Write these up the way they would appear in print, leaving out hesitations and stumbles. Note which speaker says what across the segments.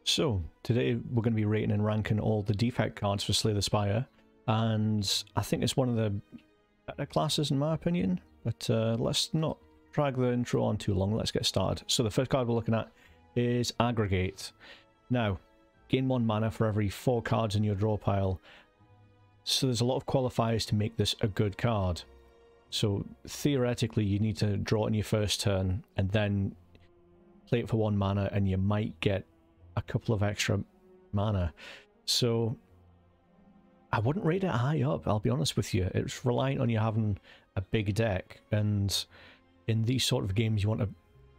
Speaker 1: So, today we're going to be rating and ranking all the Defect cards for Slay the Spire, and I think it's one of the better classes in my opinion, but let's not drag the intro on too long, let's get started. So the first card we're looking at is Aggregate. Now, gain 1 mana for every 4 cards in your draw pile, so there's a lot of qualifiers to make this a good card. So theoretically you need to draw it in your first turn, and then play it for 1 mana, and you might get a couple of extra mana. So I wouldn't rate it high up, I'll be honest with you. It's reliant on you having a big deck, and in these sort of games you want to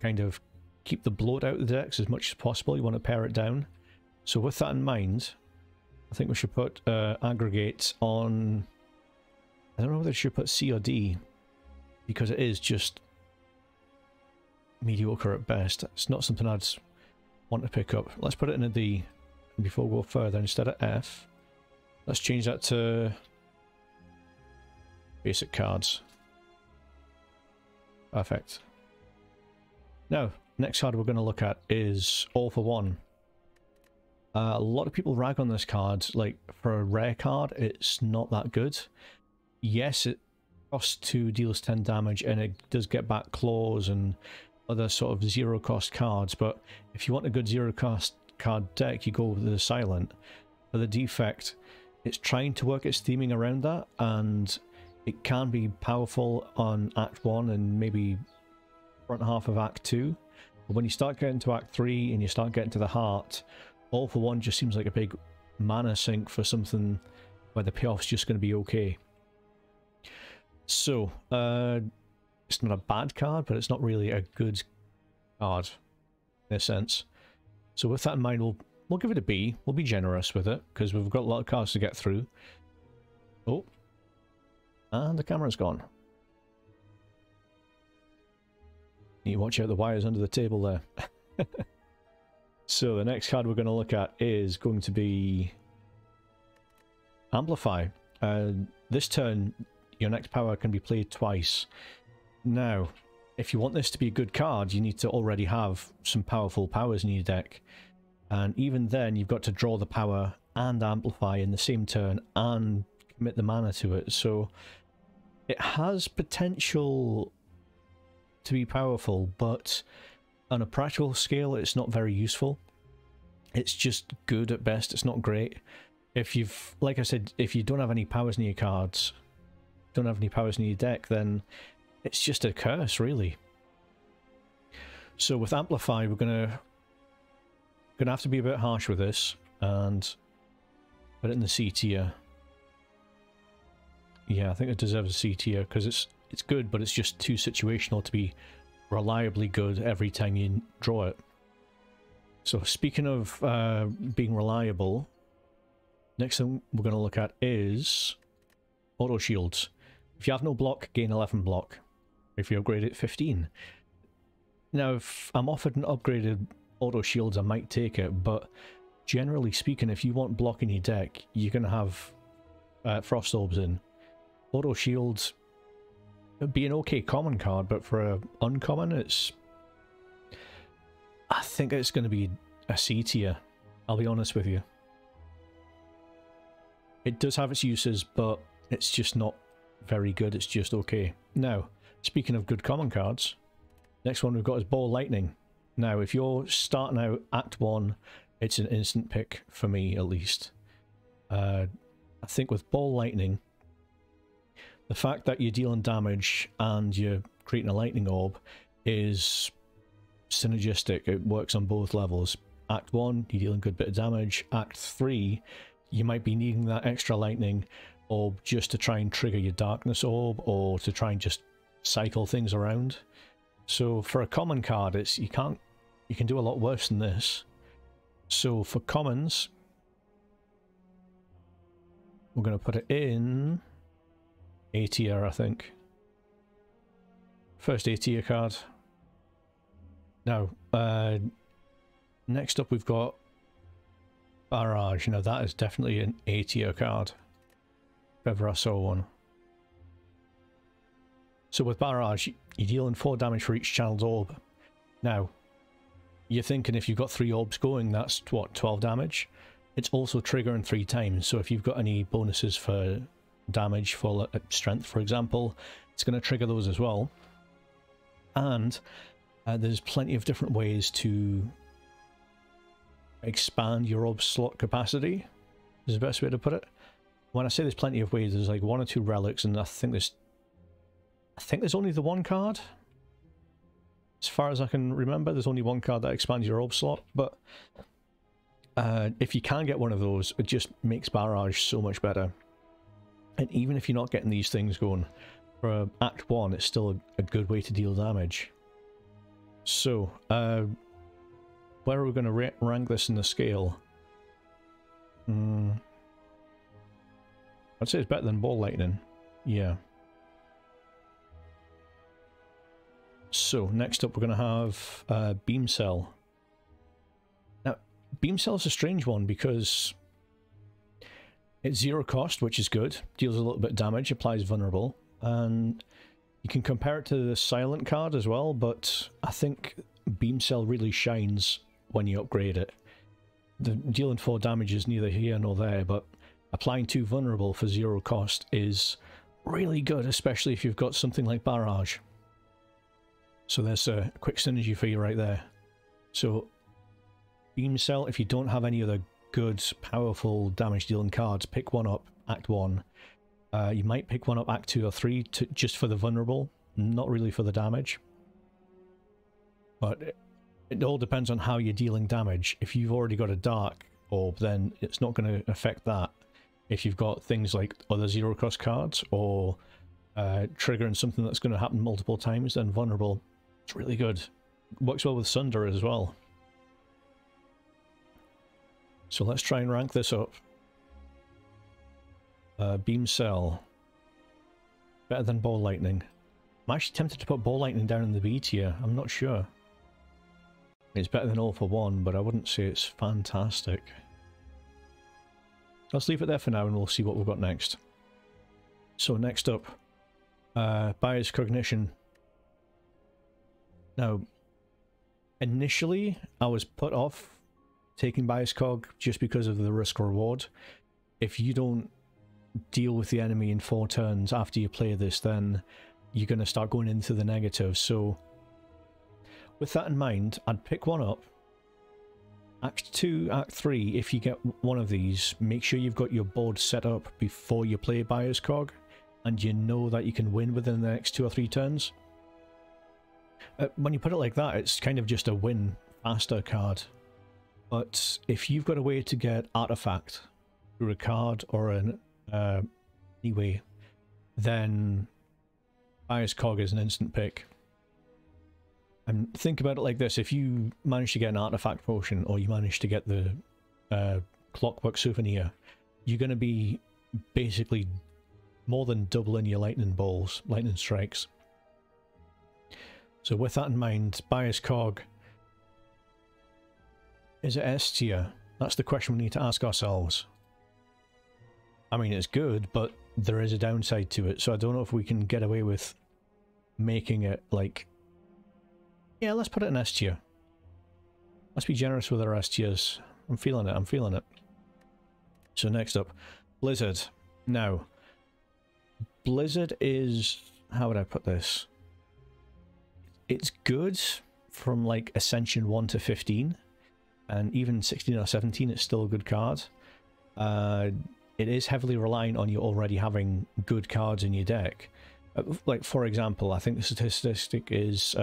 Speaker 1: kind of keep the bloat out of the decks as much as possible. You want to pare it down. So with that in mind, I think we should put Aggregate on, I don't know whether I should put C or D, because it is just mediocre at best. It's not something I'd want to pick up. Let's put it in a D. And before we go further, instead of F, let's change that to basic cards. Perfect. Now, next card we're going to look at is All for One. A lot of people rag on this card. Like, for a rare card, it's not that good. Yes, it costs 2, deals 10 damage, and it does get back claws and other sort of zero cost cards, but if you want a good zero cost card deck, you go with the Silent. For the Defect, it's trying to work its theming around that, and it can be powerful on Act 1 and maybe front half of Act 2, but when you start getting to Act 3 and you start getting to the heart, All for One just seems like a big mana sink for something where the payoff's just going to be okay. So, it's not a bad card, but it's not really a good card in a sense. So with that in mind, we'll give it a B. We'll be generous with it, because we've got a lot of cards to get through. Oh, and the camera's gone. Need to watch out the wires under the table there. So the next card we're going to look at is going to be Amplify. This turn, your next power can be played twice. Now, if you want this to be a good card, you need to already have some powerful powers in your deck. And even then, you've got to draw the power and amplify in the same turn and commit the mana to it. So it has potential to be powerful, but on a practical scale, it's not very useful. It's just good at best, it's not great. If you've, like I said, if you don't have any powers in your cards, don't have any powers in your deck, then it's just a curse, really. So with Amplify, we're gonna have to be a bit harsh with this and put it in the C tier. Yeah, I think it deserves a C tier because it's good, but it's just too situational to be reliably good every time you draw it. So speaking of being reliable, next thing we're going to look at is Auto Shields. If you have no block, gain 11 block. If you upgrade it, 15. Now, if I'm offered an upgraded Auto Shields, I might take it, but generally speaking, if you want block in your deck, you're going to have Frost Orbs in. Auto Shields would be an okay common card, but for an uncommon, I think it's going to be a C tier, I'll be honest with you. It does have its uses, but it's just not very good, it's just okay. Now, speaking of good common cards, next one we've got is Ball Lightning. Now, if you're starting out Act 1, it's an instant pick for me, at least. I think with Ball Lightning, the fact that you're dealing damage and you're creating a lightning orb is synergistic. It works on both levels. Act 1, you're dealing a good bit of damage. Act 3, you might be needing that extra lightning orb just to try and trigger your darkness orb, or to try and just cycle things around. So for a common card, you can do a lot worse than this. So for commons, we're going to put it in A tier, I think. First A tier card. Now, next up we've got Barrage. Now that is definitely an A tier card, if ever I saw one. So with Barrage, you're dealing 4 damage for each channeled orb. Now, you're thinking if you've got 3 orbs going, that's what, 12 damage? It's also triggering 3 times, so if you've got any bonuses for damage for strength, for example, it's going to trigger those as well. And there's plenty of different ways to expand your orb slot capacity, is the best way to put it. When I say there's plenty of ways, there's like 1 or 2 relics, and I think there's only the 1 card. As far as I can remember, there's only 1 card that expands your orb slot, but if you can get one of those, it just makes Barrage so much better. And even if you're not getting these things going, for Act 1, it's still a good way to deal damage. So, where are we going to rank this in the scale? I'd say it's better than Ball Lightning. Yeah. So, next up we're going to have Beam Cell. Now, Beam Cell is a strange one because it's 0 cost, which is good, deals a little bit of damage, applies vulnerable, and you can compare it to the Silent card as well, but I think Beam Cell really shines when you upgrade it. The dealing 4 damage is neither here nor there, but applying 2 vulnerable for 0 cost is really good, especially if you've got something like Barrage. So there's a quick synergy for you right there. So Beam Cell, if you don't have any other good, powerful damage dealing cards, pick one up, Act 1. You might pick one up Act 2 or 3 just for the vulnerable, not really for the damage. But it all depends on how you're dealing damage. If you've already got a Dark Orb, then it's not going to affect that. If you've got things like other 0 cost cards, or triggering something that's going to happen multiple times, then vulnerable, it's really good. Works well with Sunder as well. So let's try and rank this up. Beam Cell. Better than Ball Lightning. I'm actually tempted to put Ball Lightning down in the B tier. I'm not sure. It's better than All for One, but I wouldn't say it's fantastic. Let's leave it there for now and we'll see what we've got next. So next up, Bias Cognition. Now, initially I was put off taking Bias Cog just because of the risk reward. If you don't deal with the enemy in 4 turns after you play this, then you're going to start going into the negative. So with that in mind, I'd pick one up. Act 2, Act 3, if you get one of these, make sure you've got your board set up before you play Bias Cog, and you know that you can win within the next 2 or 3 turns. When you put it like that, it's kind of just a win faster card. But if you've got a way to get Artifact through a card or an anyway, then Bias Cog is an instant pick. And think about it like this: if you manage to get an Artifact Potion, or you manage to get the Clockwork Souvenir, you're going to be basically more than doubling your lightning strikes. So with that in mind, Bias Cog, is it S tier? That's the question we need to ask ourselves. I mean, it's good, but there is a downside to it, so I don't know if we can get away with making it like... Yeah, let's put it in S tier. Let's be generous with our S tiers. I'm feeling it, I'm feeling it. So next up, Blizzard. Now, Blizzard is... how would I put this? It's good from like Ascension 1 to 15, and even 16 or 17 it's still a good card. It is heavily reliant on you already having good cards in your deck. Like, for example, I think the statistic is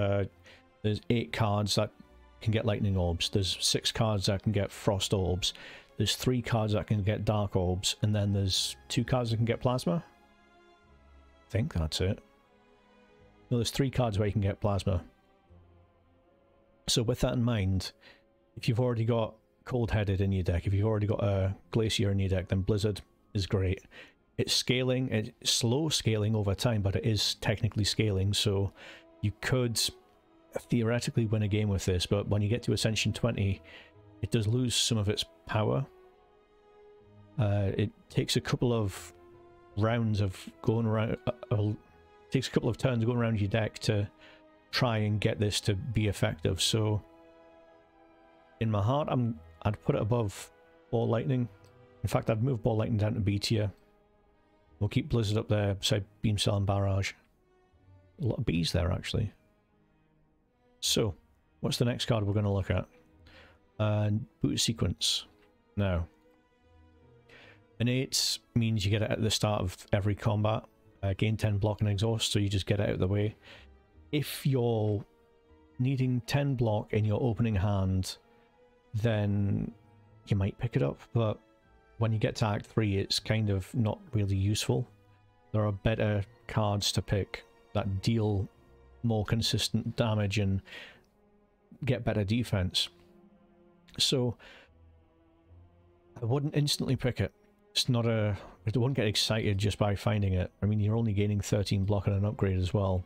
Speaker 1: there's 8 cards that can get Lightning Orbs, there's 6 cards that can get Frost Orbs, there's 3 cards that can get Dark Orbs, and then there's 2 cards that can get Plasma. I think that's it. No, there's 3 cards where you can get Plasma. So with that in mind, if you've already got Cold-Headed in your deck, if you've already got a Glacier in your deck, then Blizzard is great. It's scaling, it's slow scaling over time, but it is technically scaling, so you could theoretically win a game with this, but when you get to Ascension 20, it does lose some of its power. It takes a couple of rounds of going around... takes a couple of turns going around your deck to try and get this to be effective, so in my heart, I'd put it above Ball Lightning. In fact, I'd move Ball Lightning down to B tier. We'll keep Blizzard up there beside Beam Cell and Barrage. A lot of Bs there, actually. So, what's the next card we're going to look at? Boot Sequence. Now, Innate means you get it at the start of every combat. Gain 10 block and exhaust, so you just get it out of the way. If you're needing 10 block in your opening hand, then you might pick it up, but when you get to Act 3, it's kind of not really useful. There are better cards to pick that deal more consistent damage and get better defense. So I wouldn't instantly pick it. It's not a... I wouldn't get excited just by finding it. I mean, you're only gaining 13 block and an upgrade as well.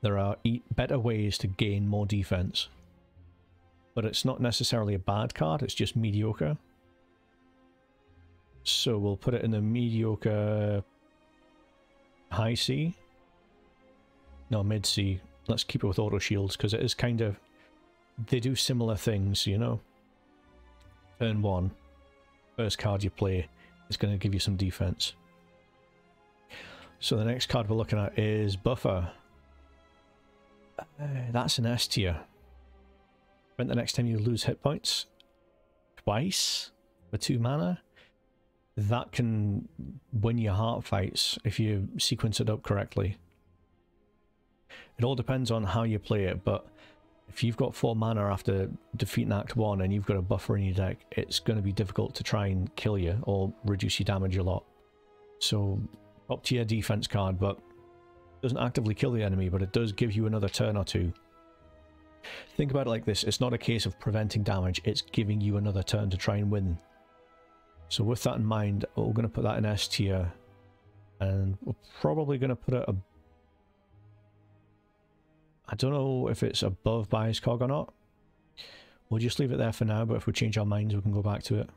Speaker 1: There are better ways to gain more defense. But it's not necessarily a bad card, it's just mediocre. So we'll put it in the mediocre high C. No, mid C. Let's keep it with auto shields, because it is kind of... They do similar things, you know? Turn 1. First card you play is going to give you some defense. So the next card we're looking at is Buffer. That's an S tier. Prevent the next time you lose hit points twice for 2 mana. That can win your heart fights if you sequence it up correctly. It all depends on how you play it, but if you've got 4 mana after defeating Act 1 and you've got a buffer in your deck, it's going to be difficult to try and kill you or reduce your damage a lot. So, top tier defense card, but doesn't actively kill the enemy, but it does give you another turn or two. Think about it like this, it's not a case of preventing damage, it's giving you another turn to try and win. So with that in mind, we're going to put that in S tier, and we're probably going to put it I don't know if it's above Bias Cog or not. We'll just leave it there for now, but if we change our minds, we can go back to it.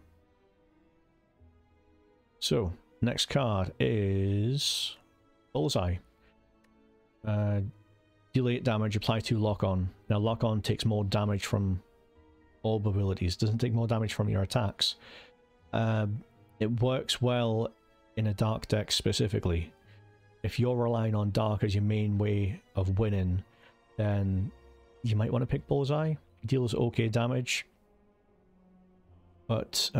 Speaker 1: So, next card is Bullseye. Deal 8 damage, apply 2 lock-on. Now, lock-on takes more damage from orb abilities, doesn't take more damage from your attacks. It works well in a dark deck specifically. If you're relying on dark as your main way of winning, then you might want to pick Bullseye. It deals okay damage, but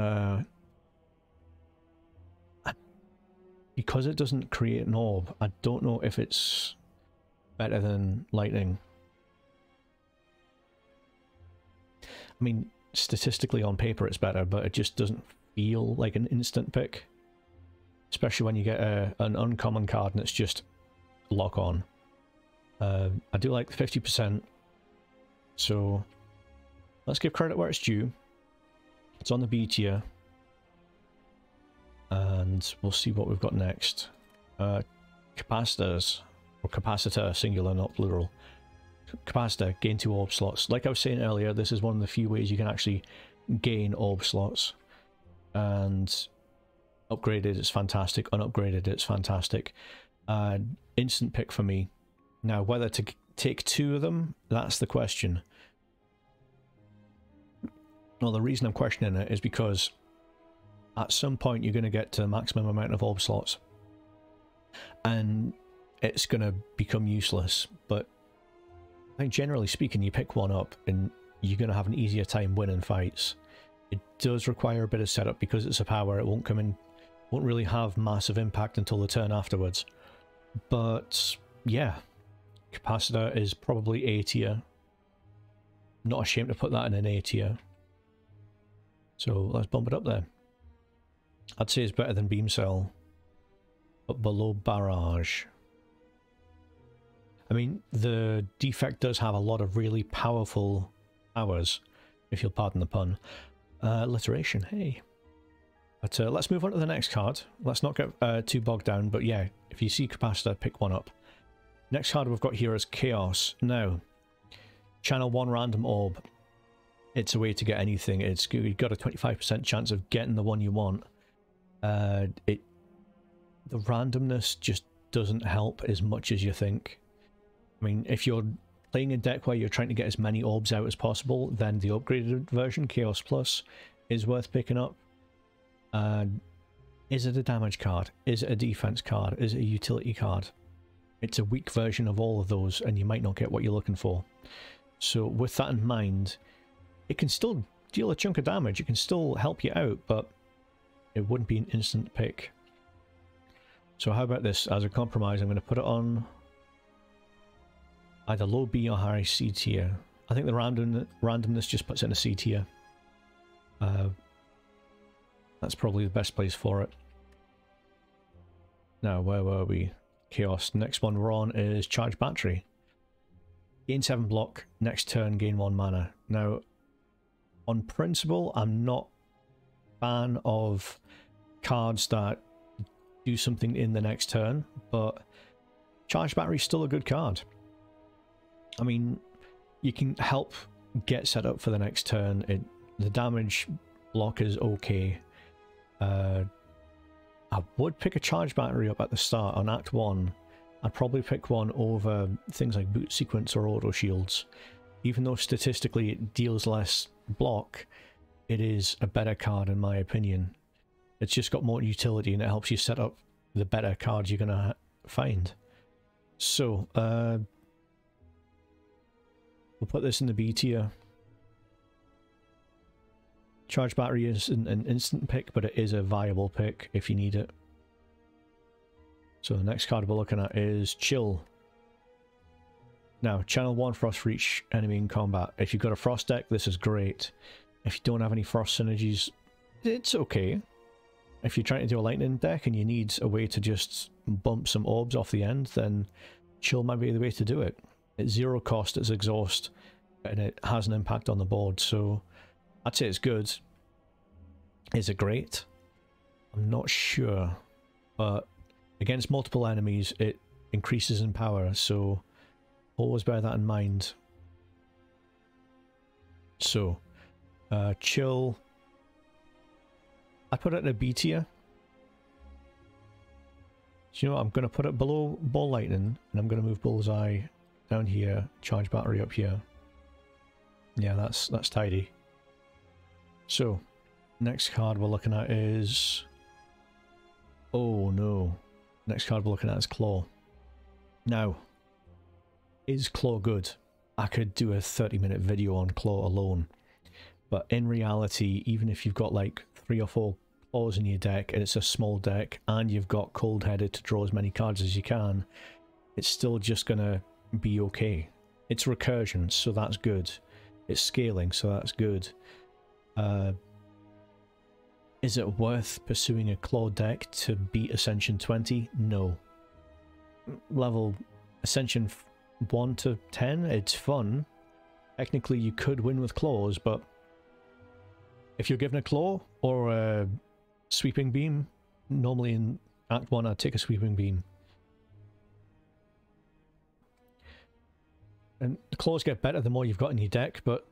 Speaker 1: because it doesn't create an orb, I don't know if it's better than Lightning. I mean, statistically on paper it's better, but it just doesn't feel like an instant pick, especially when you get an uncommon card and it's just lock on. I do like the 50%, so let's give credit where it's due. It's on the B tier, and we'll see what we've got next. Capacitors, or capacitor, singular, not plural. Capacitor, gain 2 orb slots. Like I was saying earlier, this is one of the few ways you can actually gain orb slots, and upgraded it's fantastic, unupgraded it's fantastic. Instant pick for me. Now, whether to take 2 of them, that's the question. Well, the reason I'm questioning it is because at some point you're going to get to the maximum amount of orb slots, and it's going to become useless. But I think generally speaking, you pick 1 up and you're going to have an easier time winning fights. It does require a bit of setup because it's a power. It won't come in, won't really have massive impact until the turn afterwards. But yeah. Capacitor is probably A tier. Not ashamed to put that in an A tier. So let's bump it up there. I'd say it's better than Beam Cell, but below Barrage. I mean, the Defect does have a lot of really powerful powers, if you'll pardon the pun. Alliteration, hey. But let's move on to the next card. Let's not get too bogged down, but yeah, if you see Capacitor, pick 1 up. Next card we've got here is Chaos. Now, channel 1 random orb. It's a way to get anything. You've got a 25% chance of getting the one you want. The randomness just doesn't help as much as you think. I mean, if you're playing a deck where you're trying to get as many orbs out as possible, then the upgraded version, Chaos Plus, is worth picking up. Is it a damage card? Is it a defense card? Is it a utility card? It's a weak version of all of those, and you might not get what you're looking for. So with that in mind, it can still deal a chunk of damage, it can still help you out, but it wouldn't be an instant pick. So how about this? As a compromise, I'm going to put it on either low B or high C tier. I think the randomness just puts it in a C tier. That's probably the best place for it. Now, where were we? Chaos. Next one we're on is Charge Battery. Gain 7 block, next turn gain 1 mana. Now, on principle, I'm not a fan of cards that do something in the next turn, but Charge Battery is still a good card. I mean, you can help get set up for the next turn. The damage block is okay. I would pick a Charge Battery up at the start on Act 1. I'd probably pick one over things like Boot Sequence or Auto Shields. Even though statistically it deals less block, it is a better card in my opinion. It's just got more utility and it helps you set up the better cards you're going to find. So, we'll put this in the B tier. Charge Battery isn't an instant pick, but it is a viable pick if you need it. So the next card we're looking at is Chill. Now, channel 1 Frost for each enemy in combat. If you've got a Frost deck, this is great. If you don't have any Frost synergies, it's okay. If you're trying to do a Lightning deck and you need a way to just bump some orbs off the end, then Chill might be the way to do it. It's 0 cost, it's exhaust, and it has an impact on the board, so I'd say it's good. Is it great? I'm not sure, but against multiple enemies it increases in power, so always bear that in mind. So, Chill, I put it in a B tier. So you know what, I'm going to put it below Ball Lightning, and I'm going to move Bullseye down here, Charge Battery up here. Yeah, that's tidy. So, next card we're looking at is... oh no. Next card we're looking at is Claw. Now, is Claw good? I could do a 30-minute video on Claw alone. But in reality, even if you've got like 3 or 4 Claws in your deck, and it's a small deck, and you've got Cold Headed to draw as many cards as you can, it's still just gonna be okay. It's recursion, so that's good. It's scaling, so that's good. Is it worth pursuing a Claw deck to beat Ascension 20? No. Level Ascension 1 to 10, it's fun. Technically you could win with Claws, but if you're given a Claw or a Sweeping Beam, normally in Act 1 I'd take a Sweeping Beam. And the Claws get better the more you've got in your deck, but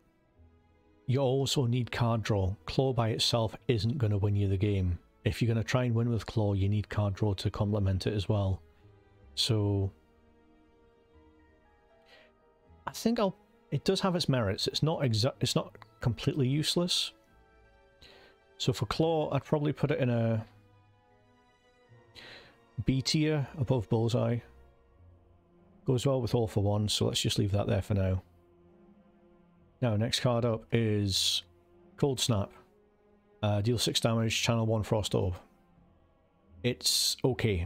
Speaker 1: you also need card draw. Claw by itself isn't going to win you the game. If you're going to try and win with Claw, you need card draw to complement it as well. So I think it does have its merits. It's not completely useless. So for Claw, I'd probably put it in a B tier above Bullseye. Goes well with All for One, so let's just leave that there for now. Now, next card up is Cold Snap. Deal 6 damage, channel 1 Frost Orb. It's okay.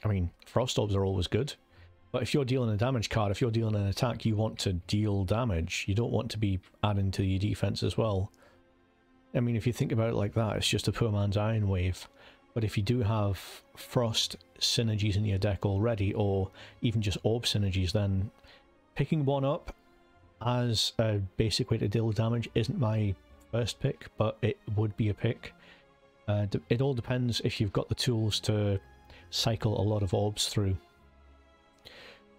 Speaker 1: I mean, Frost Orbs are always good. But if you're dealing a damage card, if you're dealing an attack, you want to deal damage. You don't want to be adding to your defense as well. I mean, if you think about it like that, it's just a poor man's Iron Wave. But if you do have Frost synergies in your deck already, or even just Orb synergies, then picking one up as a basic way to deal damage isn't my first pick, but it would be a pick. It all depends if you've got the tools to cycle a lot of orbs through.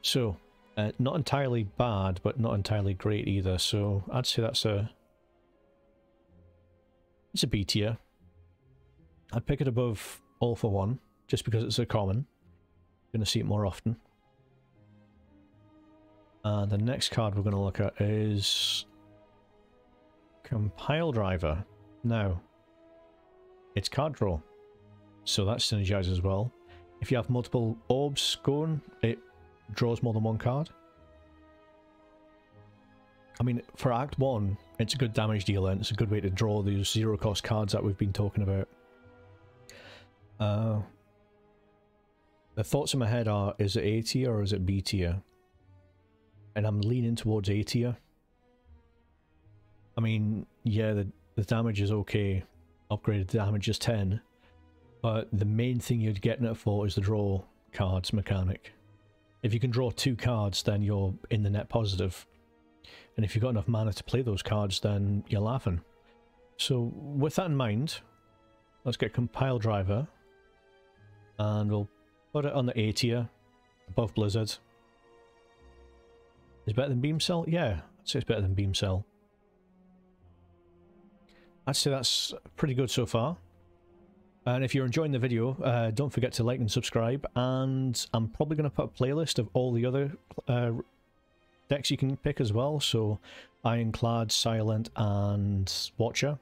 Speaker 1: So, not entirely bad, but not entirely great either, so I'd say it's a B tier. I'd pick it above All for One, just because it's a common. Gonna see it more often. And the next card we're going to look at is Compile Driver. Now, it's card draw, so that synergizes as well. If you have multiple orbs going, it draws more than one card. I mean, for Act 1, it's a good damage dealer, and it's a good way to draw these zero-cost cards that we've been talking about. The thoughts in my head are, is it A tier or is it B tier? And I'm leaning towards A tier. I mean, yeah, the damage is okay. Upgraded damage is 10. But the main thing you're getting it for is the draw cards mechanic. If you can draw 2 cards, then you're in the net positive. And if you've got enough mana to play those cards, then you're laughing. So with that in mind, let's get Compile Driver. And we'll put it on the A tier, above Blizzard. Is it better than Beam Cell? Yeah, I'd say it's better than Beam Cell. I'd say that's pretty good so far. And if you're enjoying the video, don't forget to like and subscribe. And I'm probably going to put a playlist of all the other decks you can pick as well. So Ironclad, Silent, and Watcher.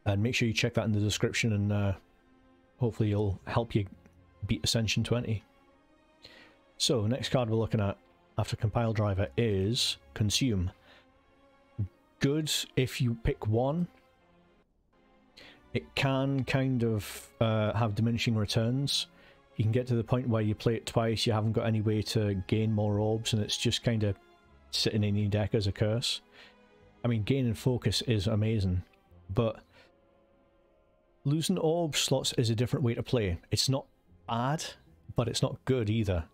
Speaker 1: And make sure you check that in the description, and hopefully it'll help you beat Ascension 20. So next card we're looking at after Compile Driver is Consume. Good if you pick one. It can kind of have diminishing returns. You can get to the point where you play it twice, you haven't got any way to gain more orbs, and it's just kind of sitting in your deck as a curse. I mean, gaining focus is amazing, but losing orb slots is a different way to play. It's not bad, but it's not good either.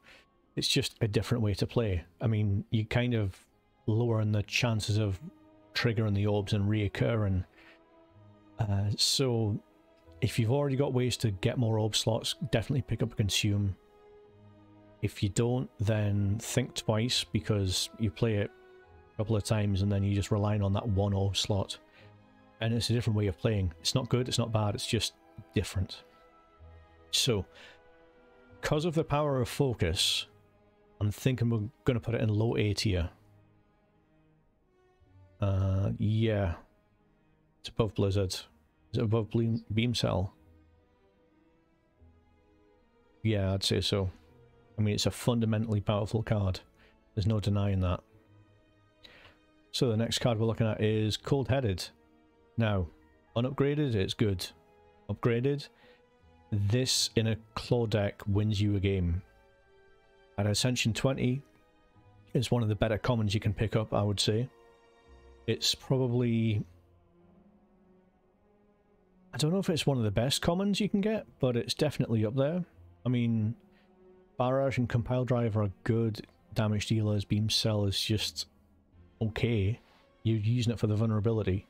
Speaker 1: It's just a different way to play. I mean, you kind of lowering the chances of triggering the orbs and reoccurring. So if you've already got ways to get more orb slots, definitely pick up a Consume. If you don't, then think twice, because you play it a couple of times and then you're just relying on that one orb slot. And it's a different way of playing. It's not good, it's not bad, it's just different. So, because of the power of focus, I'm thinking we're going to put it in low A tier. Yeah. It's above Blizzard. Is it above Beam Cell? Yeah, I'd say so. I mean, it's a fundamentally powerful card. There's no denying that. So the next card we're looking at is Cold Headed. Now, unupgraded, it's good. Upgraded, this in a claw deck wins you a game. At Ascension 20, it's one of the better commons you can pick up, I would say. It's probably... I don't know if it's one of the best commons you can get, but it's definitely up there. I mean, Barrage and Compile Driver are good damage dealers. Beam Cell is just okay. You're using it for the vulnerability.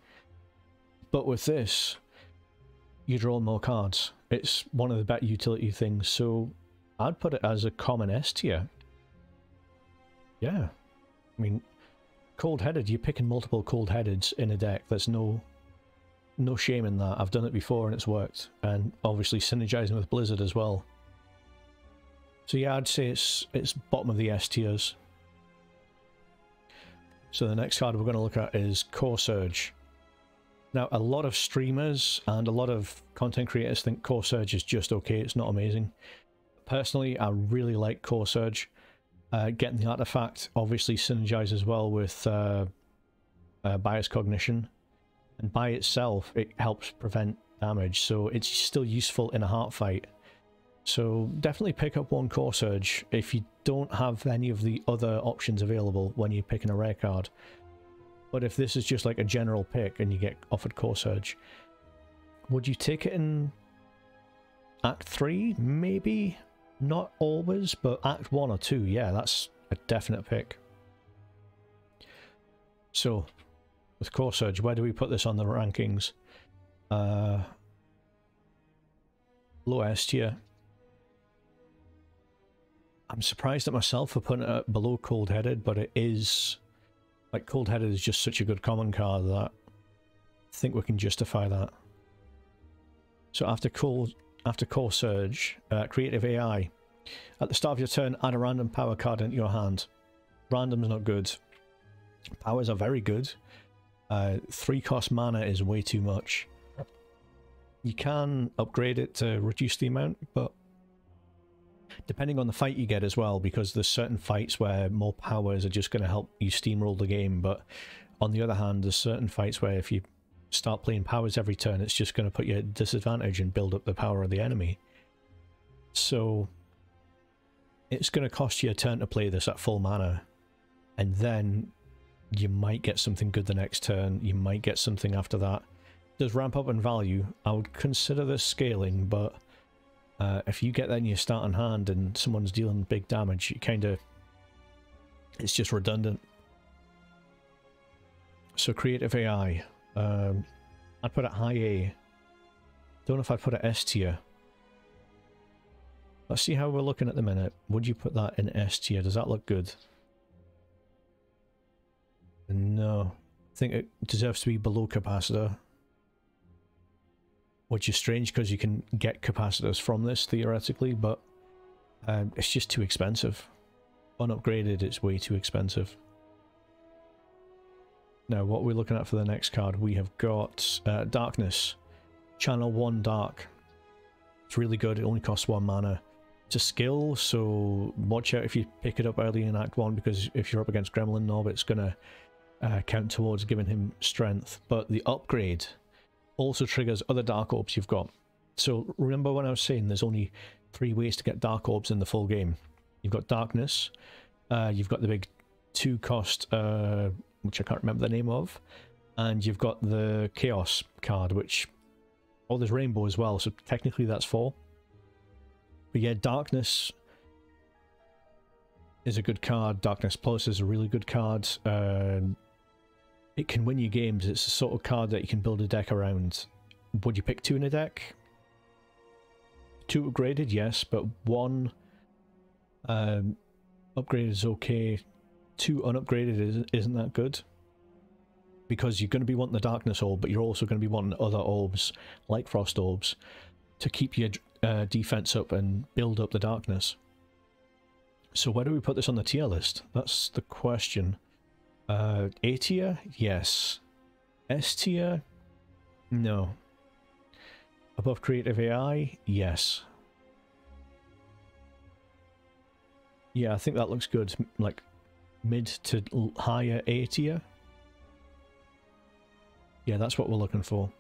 Speaker 1: But with this, you draw more cards. It's one of the better utility things, so I'd put it as a common S tier. Yeah. I mean, Cold Headed, you're picking multiple Cold Headeds in a deck. There's no shame in that. I've done it before and it's worked. And obviously synergizing with Blizzard as well. So yeah, I'd say it's bottom of the S tiers. So the next card we're going to look at is Core Surge. Now, a lot of streamers and a lot of content creators think Core Surge is just okay, it's not amazing. Personally, I really like Core Surge. Getting the artifact obviously synergizes well with Bias Cognition. And by itself, it helps prevent damage, so it's still useful in a heart fight. So definitely pick up one Core Surge if you don't have any of the other options available when you're picking a rare card. But if this is just like a general pick and you get offered Core Surge, would you take it in Act 3? Maybe? Not always, but Act 1 or 2, yeah, that's a definite pick. So, with Core Surge, where do we put this on the rankings? Low S tier. I'm surprised at myself for putting it below Cold Headed, but it is... Like, Cold Headed is just such a good common card that I think we can justify that. So after Core Surge, Creative AI. At the start of your turn, add a random power card into your hand. Random's not good. Powers are very good. 3 cost mana is way too much. You can upgrade it to reduce the amount, but depending on the fight you get as well, because there's certain fights where more powers are just going to help you steamroll the game, but on the other hand, there's certain fights where if you start playing powers every turn, it's just going to put you at disadvantage and build up the power of the enemy. So it's going to cost you a turn to play this at full mana, and then you might get something good the next turn, you might get something after that. It does ramp up in value. I would consider this scaling, but if you get that in your starting hand and someone's dealing big damage, you kind of, it's just redundant. So creative AI, I'd put it high A. Don't know if I'd put it S tier. Let's see how we're looking at the minute. Would you put that in S tier? Does that look good? No. I think it deserves to be below capacitor. Which is strange because you can get capacitors from this theoretically, but it's just too expensive. Unupgraded, it's way too expensive. Now, what we're looking at for the next card, we have got Darkness. Channel 1 Dark. It's really good, it only costs 1 mana. It's a skill, so watch out if you pick it up early in Act 1, because if you're up against Gremlin Nob, it's going to count towards giving him strength. But the upgrade also triggers other Dark Orbs you've got. So remember when I was saying there's only 3 ways to get Dark Orbs in the full game. You've got Darkness, you've got the big 2 cost, which I can't remember the name of, and you've got the Chaos card, which, oh, there's Rainbow as well, so technically that's 4. But yeah, Darkness is a good card. Darkness Plus is a really good card. It can win you games. It's the sort of card that you can build a deck around. Would you pick 2 in a deck? 2 upgraded, yes, but 1 upgraded is okay. 2 unupgraded isn't that good. Because you're going to be wanting the Darkness Orb, but you're also going to be wanting other orbs, like Frost Orbs, to keep your defense up and build up the darkness. So where do we put this on the tier list? That's the question. A tier? Yes. S tier? No. Above creative AI? Yes. Yeah, I think that looks good. Like mid to higher A tier. Yeah, that's what we're looking for.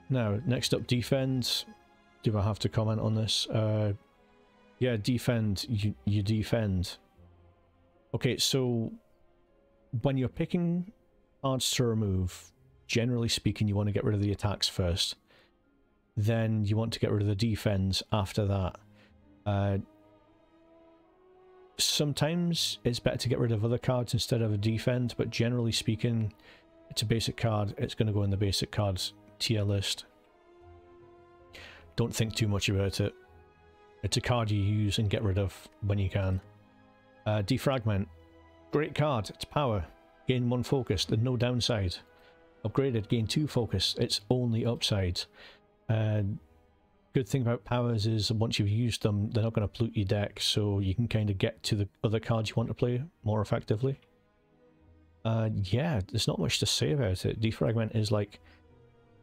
Speaker 1: Now, next up, defend. Do I have to comment on this? Yeah, defend. You defend. Okay, so when you're picking cards to remove, generally speaking, you want to get rid of the attacks first. Then you want to get rid of the defense after that. Sometimes it's better to get rid of other cards instead of a defend, but generally speaking, it's a basic card. It's going to go in the basic cards tier list. Don't think too much about it. It's a card you use and get rid of when you can. Defragment. Great card. It's power. Gain 1 focus. There's no downside. Upgraded. Gain 2 focus. It's only upsides. Good thing about powers is once you've used them, they're not going to pollute your deck, so you can kind of get to the other cards you want to play more effectively. Yeah, there's not much to say about it. Defragment is like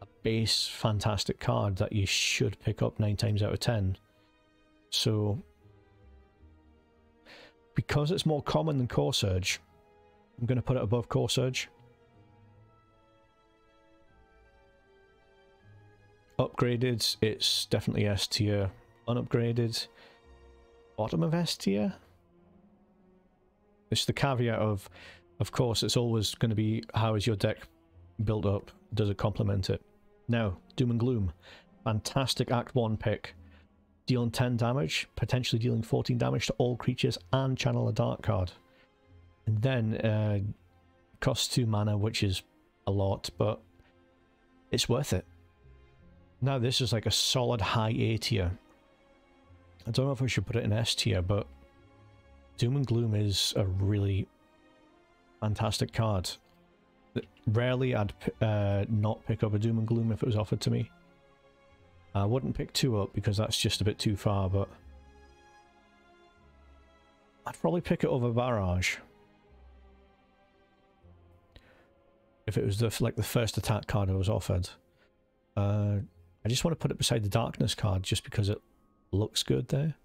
Speaker 1: a base fantastic card that you should pick up 9 times out of 10. So, because it's more common than Core Surge, I'm going to put it above Core Surge. Upgraded, it's definitely S tier. Unupgraded, bottom of S tier. It's the caveat of course, it's always going to be how is your deck built up? Does it complement it? Now, Doom and Gloom, fantastic Act 1 pick. Dealing 10 damage, potentially dealing 14 damage to all creatures, and channel a dark card. And then costs 2 mana, which is a lot, but it's worth it. Now this is like a solid high A tier. I don't know if I should put it in S tier, but Doom and Gloom is a really fantastic card. Rarely I'd not pick up a Doom and Gloom if it was offered to me. I wouldn't pick 2 up because that's just a bit too far, but I'd probably pick it over Barrage. If it was like the first attack card I was offered. I just want to put it beside the Darkness card just because it looks good there.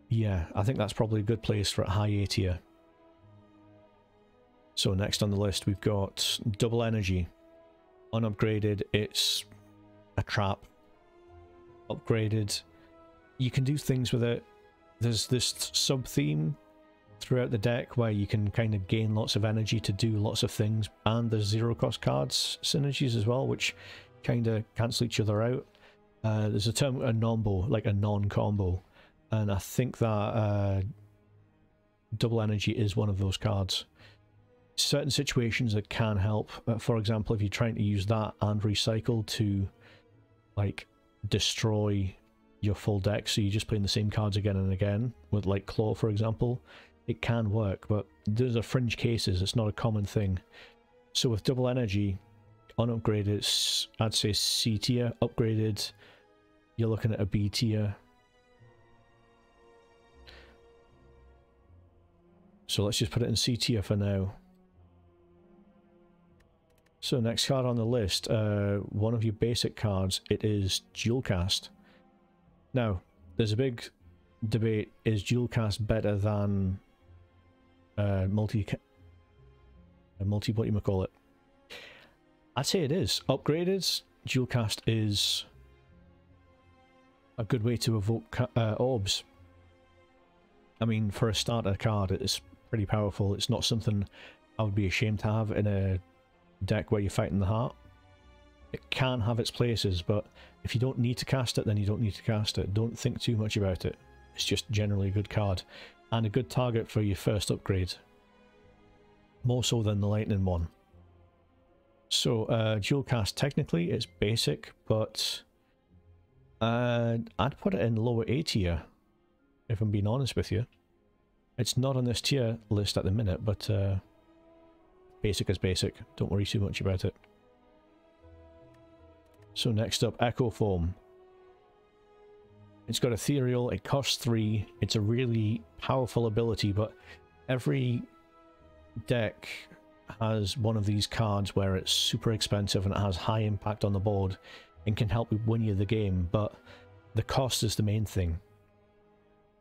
Speaker 1: Yeah, I think that's probably a good place for a high A tier. So next on the list we've got Double Energy. Unupgraded, it's a trap. Upgraded, you can do things with it. There's this sub-theme throughout the deck where you can kind of gain lots of energy to do lots of things, and there's zero cost cards synergies as well, which kind of cancel each other out. There's a term, a nombo, like a non-combo, and I think that Double Energy is one of those cards. Certain situations that can help, for example, if you're trying to use that and recycle to like destroy your full deck, so you're just playing the same cards again and again, with like Claw for example, it can work, but those are fringe cases, it's not a common thing. So with Double Energy, unupgraded, it's, I'd say C tier. Upgraded, you're looking at a B tier. So let's just put it in C tier for now. So next card on the list, one of your basic cards, it is Dual Cast. Now, there's a big debate, is Dual Cast better than multi what you might call it? I'd say it is. Upgraded, Dual Cast is a good way to evoke orbs. I mean, for a starter card, it's pretty powerful. It's not something I would be ashamed to have in a deck where you're fighting the heart. It can have its places, but if you don't need to cast it, then you don't need to cast it. Don't think too much about it. It's just generally a good card and a good target for your first upgrade, more so than the lightning one. So Dual Cast, technically it's basic, but I'd put it in lower A tier if I'm being honest with you. It's not on this tier list at the minute, but basic is basic. Don't worry too much about it. So next up, Echo Foam. It's got Ethereal, it costs 3, it's a really powerful ability, but every deck has one of these cards where it's super expensive and it has high impact on the board and can help win you the game, but the cost is the main thing.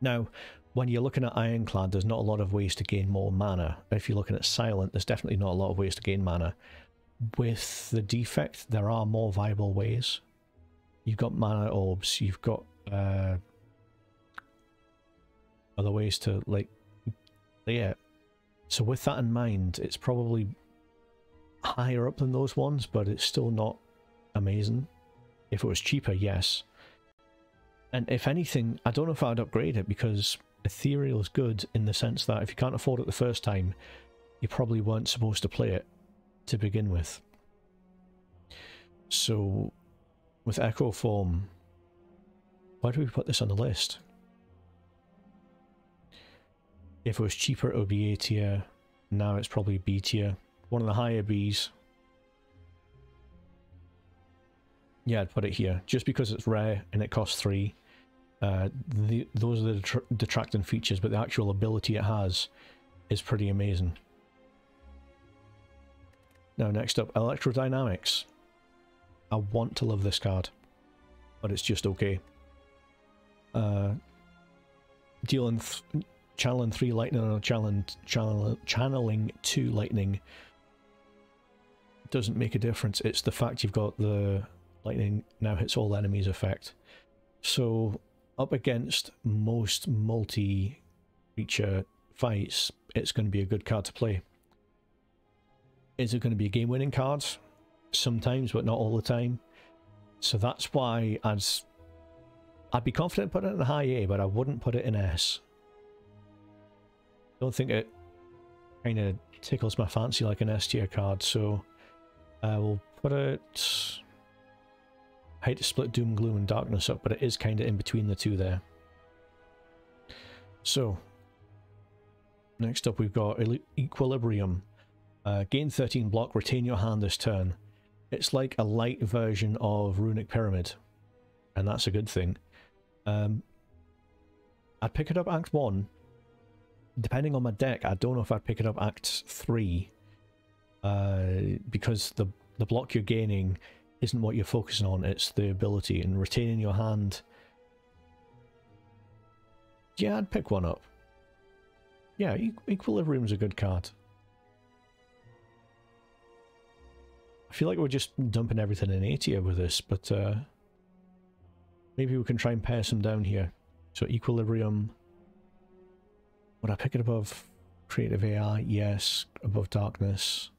Speaker 1: Now, when you're looking at Ironclad, there's not a lot of ways to gain more mana. If you're looking at Silent, there's definitely not a lot of ways to gain mana. With the Defect, there are more viable ways. You've got mana orbs, you've got other ways to, like, yeah. So with that in mind, it's probably higher up than those ones, but it's still not amazing. If it was cheaper, yes. And if anything, I don't know if I'd upgrade it, because Ethereal is good in the sense that if you can't afford it the first time, you probably weren't supposed to play it to begin with. So with Echo Form, why do we put this on the list? If it was cheaper, it would be A tier. Now it's probably B tier. One of the higher Bs. Yeah, I'd put it here. Just because it's rare and it costs 3. Those are the detracting features, but the actual ability it has is pretty amazing. Now next up, Electrodynamics. I want to love this card, but it's just okay. Channeling 3 lightning or channeling 2 lightning doesn't make a difference. It's the fact you've got the lightning now hits all enemies effect. So up against most multi-creature fights, it's going to be a good card to play. Is it going to be a game-winning card? Sometimes, but not all the time. So that's why I'd be confident putting it in a high A, but I wouldn't put it in S. Don't think it kind of tickles my fancy like an S tier card, so we'll put it... I hate to split Doom, Gloom and Darkness up, but it is kind of in between the two there. So, next up we've got Equilibrium. Gain 13 block, retain your hand this turn. It's like a light version of Runic Pyramid, and that's a good thing. I'd pick it up Act 1. Depending on my deck, I don't know if I'd pick it up Act 3. Because the block you're gaining isn't what you're focusing on, it's the ability, and retaining your hand. Yeah, I'd pick one up. Yeah, Equilibrium's a good card. I feel like we're just dumping everything in A tier with this, but maybe we can try and pare some down here. So Equilibrium. Would I pick it above Creative AI? Yes. Above Darkness.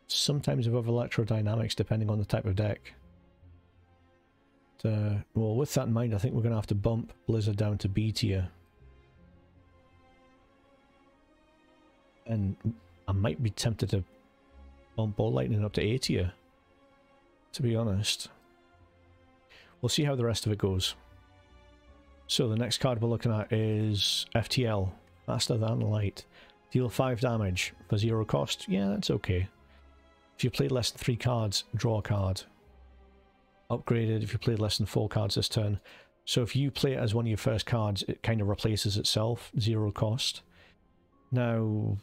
Speaker 1: Sometimes above Electrodynamics, depending on the type of deck. Well, with that in mind, I think we're going to have to bump Blizzard down to B tier. And I might be tempted to bump Ball Lightning up to A tier, to be honest. We'll see how the rest of it goes. So the next card we're looking at is FTL, Faster Than Light. Deal 5 damage for 0 cost. Yeah, that's okay. If you played less than 3 cards, draw a card. Upgraded if you played less than 4 cards this turn. So if you play it as one of your first cards, it kind of replaces itself, 0 cost. Now,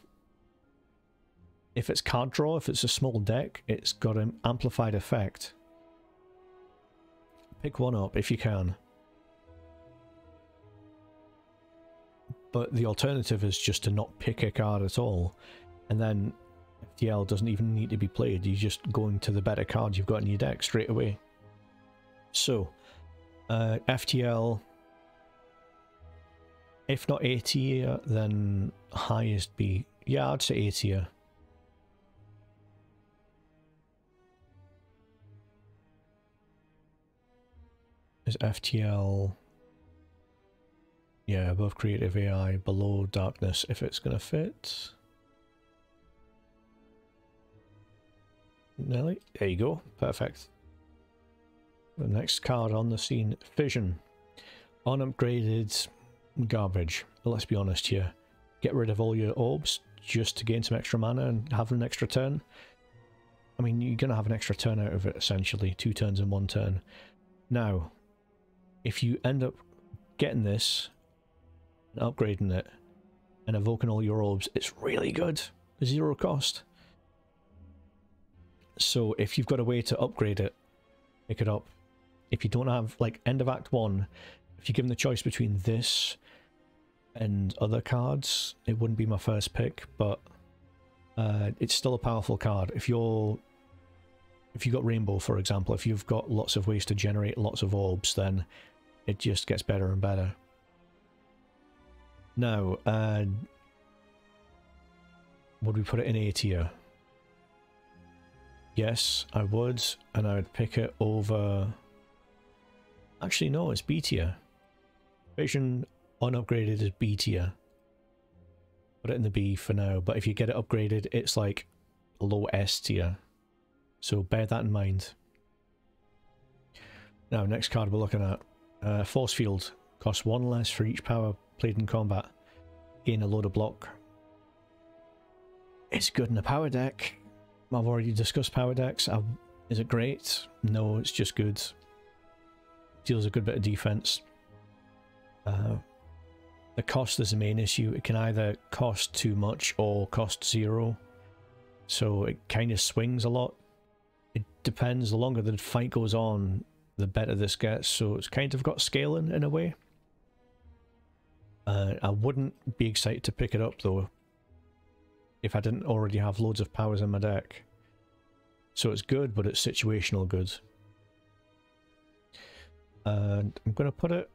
Speaker 1: if it's card draw, if it's a small deck, it's got an amplified effect. Pick one up if you can. But the alternative is just to not pick a card at all, and then FTL doesn't even need to be played. You just go into the better cards you've got in your deck straight away. So, FTL, if not A tier, then highest B. Yeah, I'd say A tier. Is FTL... yeah, above Creative AI, below Darkness, if it's going to fit. Nelly, there you go, perfect. The next card on the scene, Fission. Unupgraded garbage. But let's be honest here. Get rid of all your orbs just to gain some extra mana and have an extra turn. I mean, you're going to have an extra turn out of it, essentially. 2 turns in 1 turn. Now, if you end up getting this, upgrading it, and evoking all your orbs, it's really good. 0 cost. So if you've got a way to upgrade it, pick it up. If you don't have, like, end of Act 1, if you're given the choice between this and other cards, it wouldn't be my first pick, but it's still a powerful card. If you've got Rainbow, for example, if you've got lots of ways to generate lots of orbs, then it just gets better and better. Now, would we put it in A tier? Yes, I would, and I would pick it over... Actually, no, it's B tier. Vision unupgraded is B tier. Put it in the B for now, but if you get it upgraded, it's like low S tier. So bear that in mind. Now, next card we're looking at. Force Field. Costs 1 less for each power played in combat. Gain a load of block. It's good in a power deck. I've already discussed power decks. Is it great? No, it's just good. Deals a good bit of defense. The cost is the main issue. It can either cost too much or cost 0. So it kind of swings a lot. It depends. The longer the fight goes on, the better this gets. So it's kind of got scaling in a way. I wouldn't be excited to pick it up though, if I didn't already have loads of powers in my deck. So it's good, but it's situational good. And I'm going to put it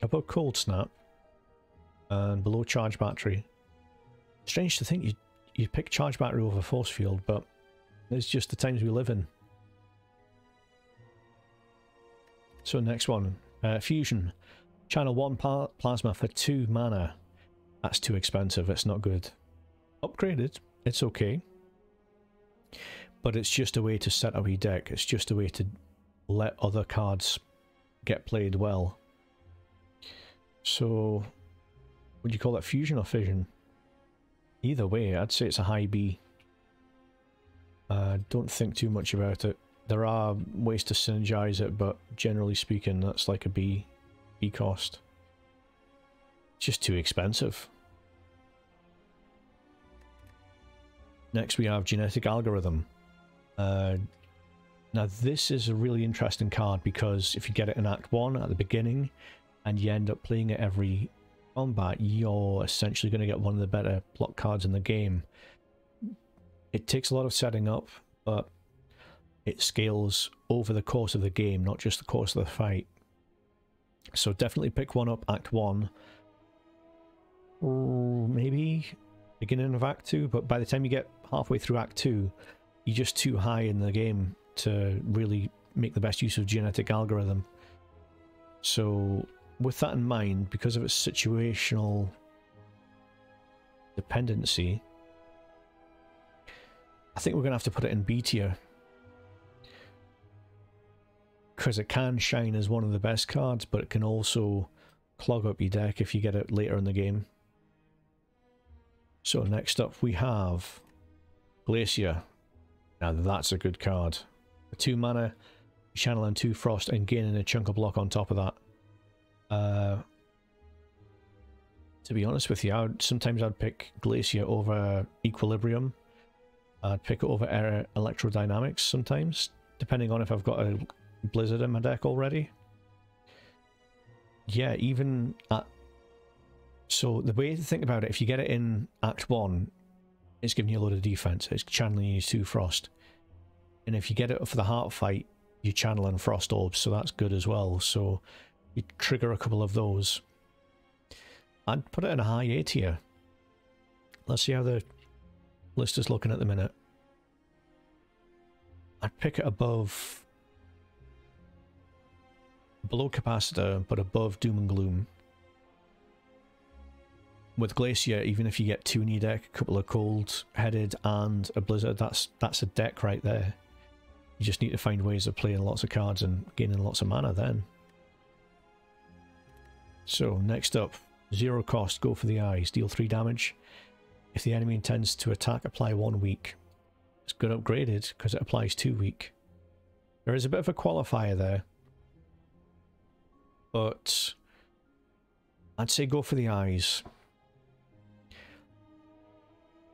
Speaker 1: above Cold Snap and below Charge Battery. Strange to think you'd pick Charge Battery over Force Field, but it's just the times we live in. So next one, Fusion. Channel 1 Plasma for 2 mana. That's too expensive, it's not good. Upgraded, it's okay. But it's just a way to set up your deck. It's just a way to let other cards get played well. So, would you call that Fusion or Fission? Either way, I'd say it's a high B. Don't think too much about it. There are ways to synergize it, but generally speaking, that's like a B. B cost. It's just too expensive. Next we have Genetic Algorithm. Now this is a really interesting card because if you get it in Act 1 at the beginning and you end up playing it every combat, you're essentially going to get one of the better block cards in the game. It takes a lot of setting up, but it scales over the course of the game, not just the course of the fight. So definitely pick one up Act 1, or maybe beginning of Act 2, but by the time you get halfway through Act 2, you're just too high in the game to really make the best use of Genetic Algorithm. So with that in mind, because of its situational dependency, I think we're going to have to put it in B tier. Because it can shine as one of the best cards, but it can also clog up your deck if you get it later in the game. So next up we have Glacier. Now that's a good card. For 2 mana, channeling 2 Frost and gaining a chunk of block on top of that. To be honest with you, sometimes I'd pick Glacier over Equilibrium. I'd pick it over Electrodynamics sometimes, depending on if I've got a Blizzard in my deck already. Yeah, even at... So the way to think about it, if you get it in Act 1, it's giving you a load of defense. It's channeling you 2 Frost. And if you get it for the heart fight, you're channeling Frost Orbs, so that's good as well. So you trigger a couple of those. I'd put it in a high A tier. Let's see how the list is looking at the minute. I'd pick it above... below Capacitor, but above Doom and Gloom. With Glacier, even if you get 2 in your deck, a couple of Cold-Headed and a Blizzard, that's a deck right there. You just need to find ways of playing lots of cards and gaining lots of mana then. So, next up, 0 cost, go for the eyes, deal 3 damage. If the enemy intends to attack, apply 1 weak. It's good upgraded because it applies 2 weak. There is a bit of a qualifier there, but I'd say go for the eyes.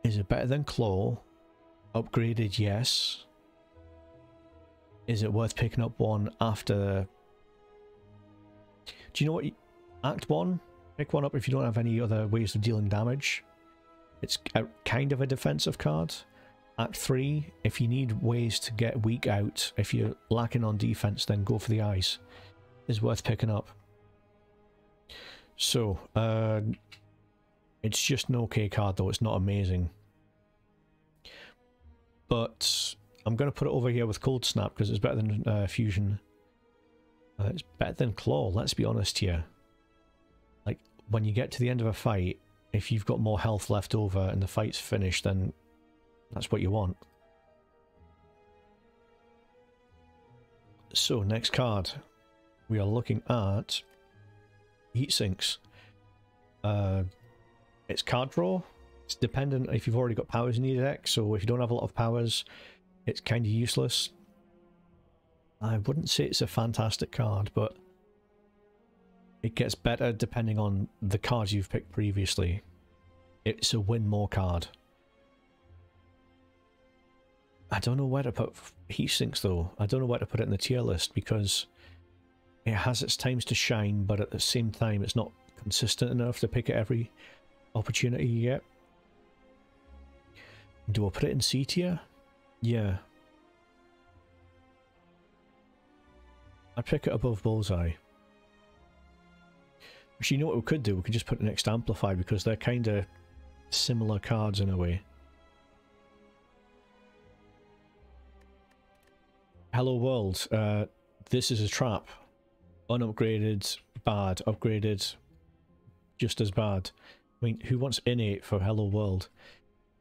Speaker 1: Is it better than Claw? Upgraded, yes. Is it worth picking up one after... Do you know what? Act 1, pick one up if you don't have any other ways of dealing damage. It's kind of a defensive card. Act 3, if you need ways to get weak out, if you're lacking on defense, then go for the eyes. Is worth picking up. So, it's just an okay card though, it's not amazing. But I'm going to put it over here with Cold Snap because it's better than Fusion. It's better than Claw, let's be honest here. Like, when you get to the end of a fight, if you've got more health left over and the fight's finished, then that's what you want. So, next card. We are looking at Heat Sinks. It's card draw. It's dependent if you've already got powers in your deck, so if you don't have a lot of powers, it's kind of useless. I wouldn't say it's a fantastic card, but it gets better depending on the cards you've picked previously. It's a win more card. I don't know where to put Heat Sinks though. I don't know where to put it in the tier list because it has its times to shine, but at the same time it's not consistent enough to pick it every opportunity you get. Do I put it in C tier? Yeah. I'd pick it above Bullseye. Actually, you know what we could do? We could just put it next to Amplify because they're kind of similar cards in a way. Hello World. This is a trap. Unupgraded, bad. Upgraded, just as bad. I mean, who wants innate for Hello World?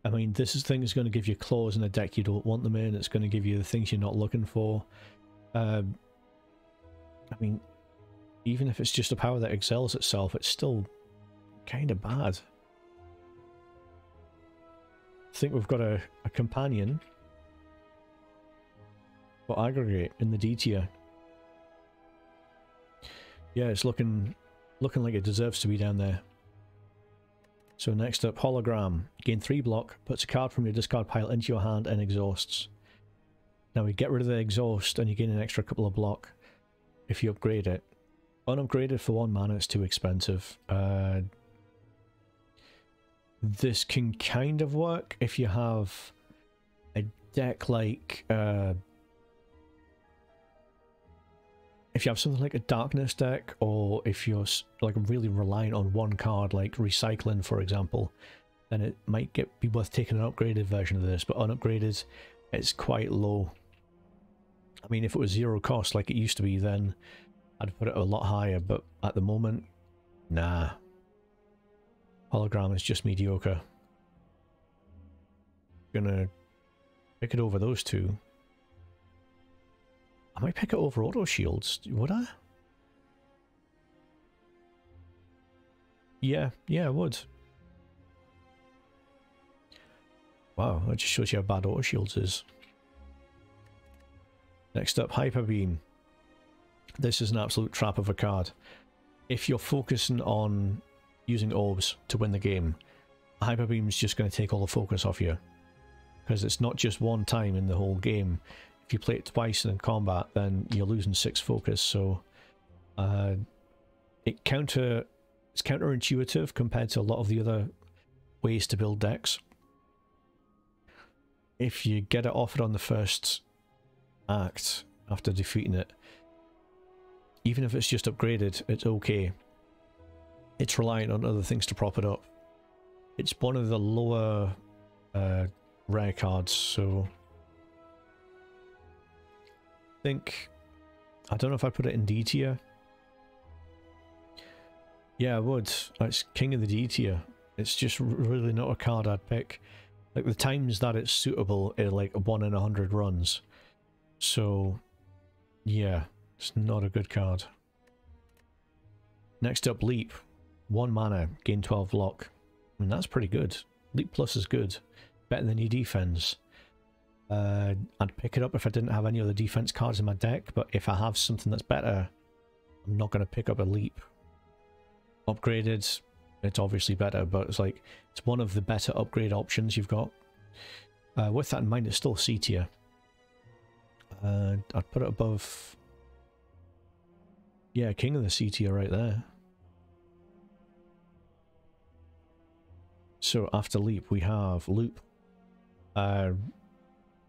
Speaker 1: I mean, this thing is going to give you claws in a deck you don't want them in. It's going to give you the things you're not looking for. I mean, even if it's just a power that excels itself, it's still kind of bad. I think we've got a companion for Aggregate in the D tier. Yeah, it's looking like it deserves to be down there. So next up, Hologram. Gain 3 block, puts a card from your discard pile into your hand and exhausts. Now we get rid of the exhaust and you gain an extra couple of block if you upgrade it. Unupgraded for 1 mana, it's too expensive. This can kind of work if you have a deck like... if you have something like a darkness deck, or if you're like really reliant on one card like recycling, for example, then it might be worth taking an upgraded version of this, but unupgraded, it's quite low. I mean, if it was 0 cost like it used to be, then I'd put it a lot higher, but at the moment, nah. Hologram is just mediocre. Gonna pick it over those two. I might pick it over auto shields, would I? Yeah, I would. Wow, that just shows you how bad auto shields is. Next up, Hyper Beam. This is an absolute trap of a card. If you're focusing on using orbs to win the game, Hyper Beam is just going to take all the focus off you. Because it's not just one time in the whole game. If you play it twice in combat, then you're losing 6 focus, so it's counterintuitive compared to a lot of the other ways to build decks. If you get it offered on the first act after defeating it, even if it's just upgraded, it's okay. It's reliant on other things to prop it up. It's one of the lower rare cards, so I don't know if I put it in D tier. Yeah, I would. It's king of the D tier. It's just really not a card I'd pick. Like, the times that it's suitable are like 1 in 100 runs. So, yeah, it's not a good card. Next up, Leap. 1 mana, gain 12 block. I mean, that's pretty good. Leap Plus is good. Better than your defense. I'd pick it up if I didn't have any other defense cards in my deck, but if I have something that's better, I'm not going to pick up a Leap. Upgraded, it's obviously better, but it's like, it's one of the better upgrade options you've got. With that in mind, it's still C tier. I'd put it above... yeah, king of the C tier right there. So after Leap, we have Loop.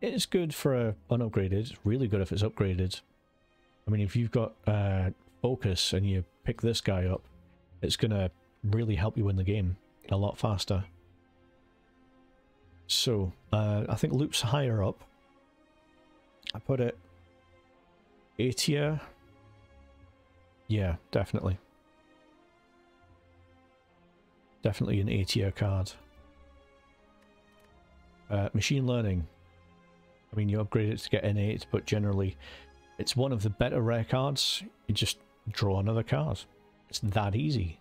Speaker 1: It's good for unupgraded, really good if it's upgraded. I mean, if you've got Focus and you pick this guy up, it's going to really help you win the game a lot faster. So, I think Loop's higher up. I put it A tier. Yeah, definitely. Definitely an A tier card. Machine Learning. I mean, you upgrade it to get N8, but generally it's one of the better rare cards. You just draw another card. It's that easy.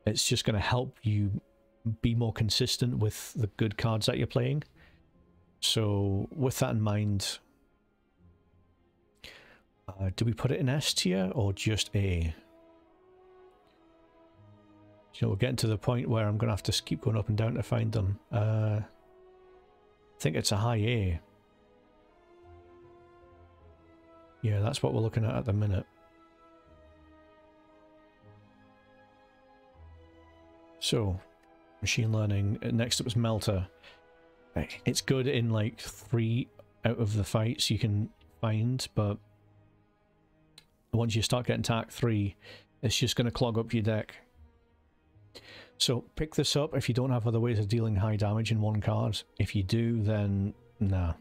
Speaker 1: It's just going to help you be more consistent with the good cards that you're playing. So with that in mind, do we put it in S tier or just A? You know, we're getting to the point where I'm going to have to keep going up and down to find them. I think it's a high A. Yeah, that's what we're looking at the minute. So, Machine Learning. Next up was Melter. It's good in like 3 out of the fights you can find, but once you start getting to Act 3, it's just going to clog up your deck. So pick this up if you don't have other ways of dealing high damage in one card. If you do, then nah.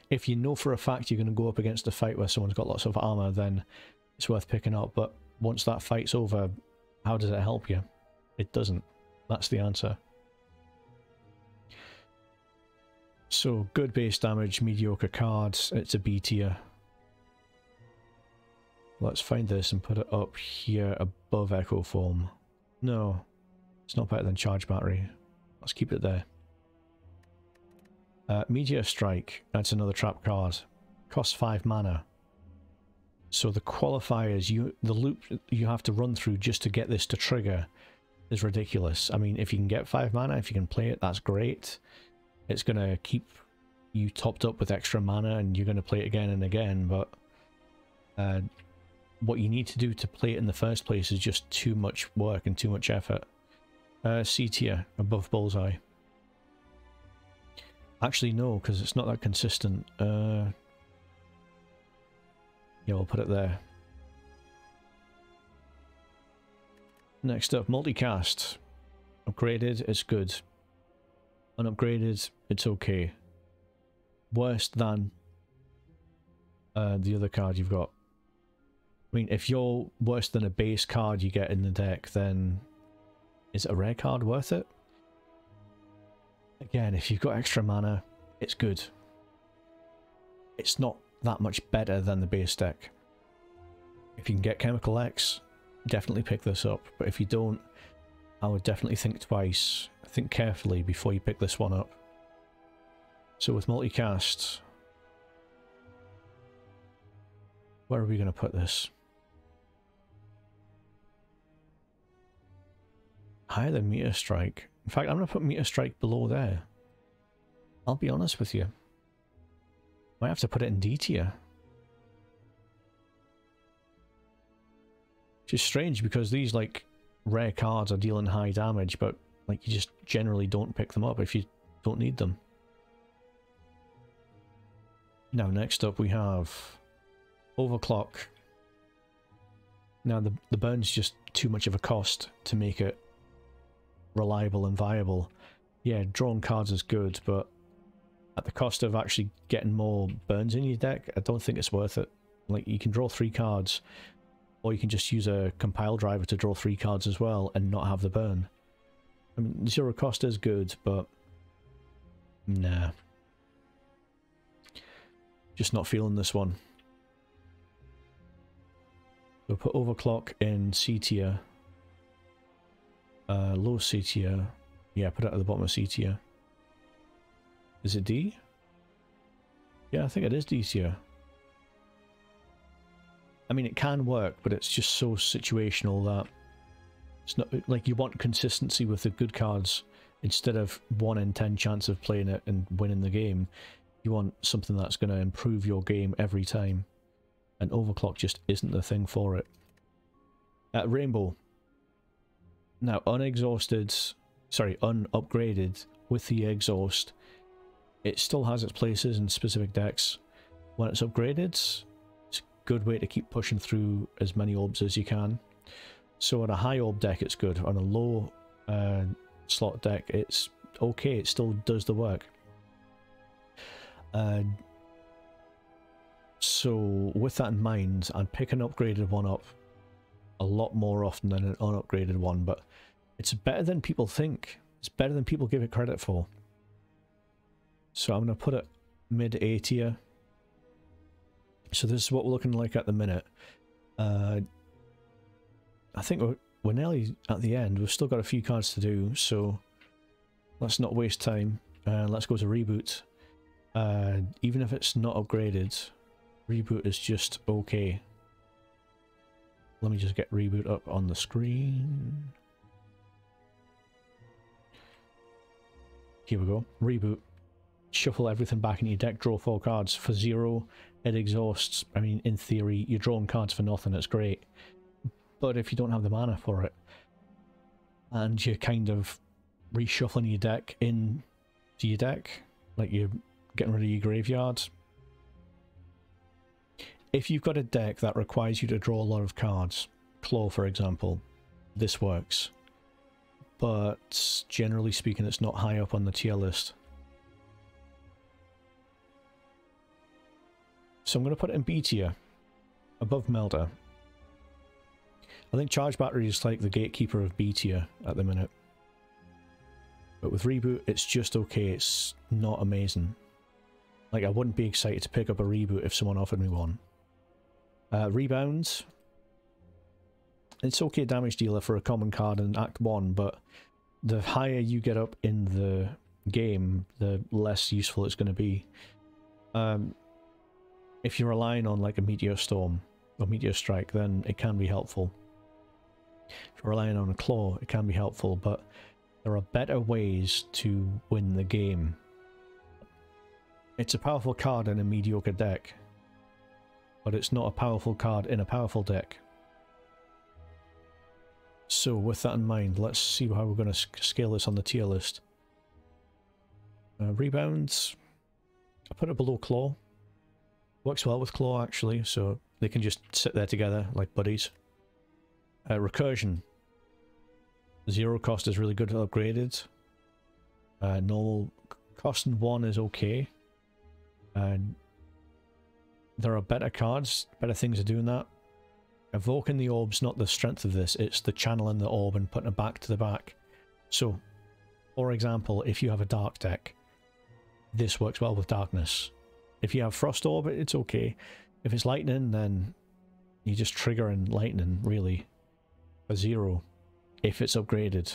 Speaker 1: If you know for a fact you're going to go up against a fight where someone's got lots of armor, then it's worth picking up. But once that fight's over, how does it help you? It doesn't. That's the answer. So good base damage, mediocre cards. It's a B tier. Let's find this and put it up here above Echo Foam. No. It's not better than Charge Battery. Let's keep it there. Meteor Strike. That's another trap card. Costs 5 mana. So the qualifiers, the loop you have to run through just to get this to trigger is ridiculous. I mean, if you can get 5 mana, if you can play it, that's great. It's going to keep you topped up with extra mana and you're going to play it again and again, but what you need to do to play it in the first place is just too much work and too much effort. C tier, above Bullseye. Actually, no, because it's not that consistent. Yeah, we'll put it there. Next up, multicast. Upgraded, it's good. Unupgraded, it's okay. Worse than the other card you've got. I mean, if you're worse than a base card you get in the deck, then is a rare card worth it? Again, if you've got extra mana, it's good. It's not that much better than the base deck. If you can get Chemical X, definitely pick this up. But if you don't, I would definitely think twice. Think carefully before you pick this one up. So with multicast, where are we going to put this? Higher than Meteor Strike. In fact, I'm going to put Meteor Strike below there. I'll be honest with you. Might have to put it in D tier. Which is strange because these like rare cards are dealing high damage, but like you just generally don't pick them up if you don't need them. Now next up we have Overclock. Now the burn's just too much of a cost to make it reliable and viable. Yeah, drawing cards is good, but at the cost of actually getting more burns in your deck, I don't think it's worth it. Like, you can draw 3 cards, or you can just use a compile driver to draw 3 cards as well and not have the burn. I mean, 0 cost is good, but nah. Just not feeling this one. We'll put Overclock in C tier. Low C tier. Yeah, put it at the bottom of C tier. Is it D? Yeah, I think it is D tier. I mean, it can work, but it's just so situational that it's not like you want consistency with the good cards. Instead of 1 in 10 chance of playing it and winning the game, you want something that's going to improve your game every time. And Overclock just isn't the thing for it. Rainbow. Now, unupgraded with the exhaust, it still has its places in specific decks. When it's upgraded, it's a good way to keep pushing through as many orbs as you can. So on a high orb deck it's good, on a low slot deck it's okay, it still does the work. So with that in mind, I'd pick an upgraded one up a lot more often than an unupgraded one, but it's better than people think. It's better than people give it credit for. So I'm going to put it mid A tier. So this is what we're looking like at the minute. I think we're nearly at the end. We've still got a few cards to do, so let's not waste time. Let's go to Reboot. Even if it's not upgraded, Reboot is just okay. Let me just get Reboot up on the screen. Here we go. Reboot. Shuffle everything back in your deck, draw 4 cards. For 0, it exhausts. I mean, in theory, you're drawing cards for nothing, it's great. But if you don't have the mana for it, and you're kind of reshuffling your deck into your deck, like you're getting rid of your graveyard. If you've got a deck that requires you to draw a lot of cards, Claw for example, this works. But generally speaking, it's not high up on the tier list. So I'm going to put it in B tier, above Melter. I think Charge Battery is like the gatekeeper of B tier at the minute. But with Reboot, it's just okay, it's not amazing. Like, I wouldn't be excited to pick up a Reboot if someone offered me one. Rebound. It's okay damage dealer for a common card in Act 1, but the higher you get up in the game, the less useful it's going to be. If you're relying on like a Meteor Storm or Meteor Strike, then it can be helpful. If you're relying on a Claw, it can be helpful, but there are better ways to win the game. It's a powerful card in a mediocre deck, but it's not a powerful card in a powerful deck. So with that in mind, let's see how we're going to scale this on the tier list. Rebounds, I put it below Claw. Works well with Claw actually, so they can just sit there together like buddies. Recursion. 0 cost is really good upgraded. Normal cost and 1 is okay. There are better cards, better things of doing that. Evoking the orb's not the strength of this, it's the channeling the orb and putting it back to the back. So, for example, if you have a dark deck, this works well with darkness. If you have Frost Orb, it's okay. If it's lightning, then you just trigger and lightning, really, for 0, if it's upgraded.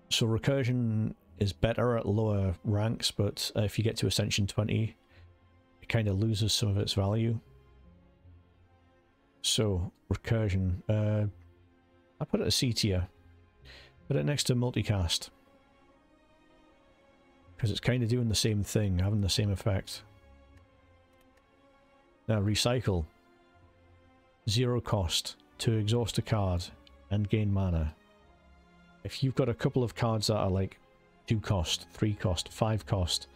Speaker 1: So recursion is better at lower ranks, but if you get to Ascension 20, it kind of loses some of its value. So, recursion, I put it a C tier. Put it next to multicast. Because it's kind of doing the same thing, having the same effect. Now, recycle. 0 cost to exhaust a card and gain mana. If you've got a couple of cards that are like 2 cost, 3 cost, 5 cost,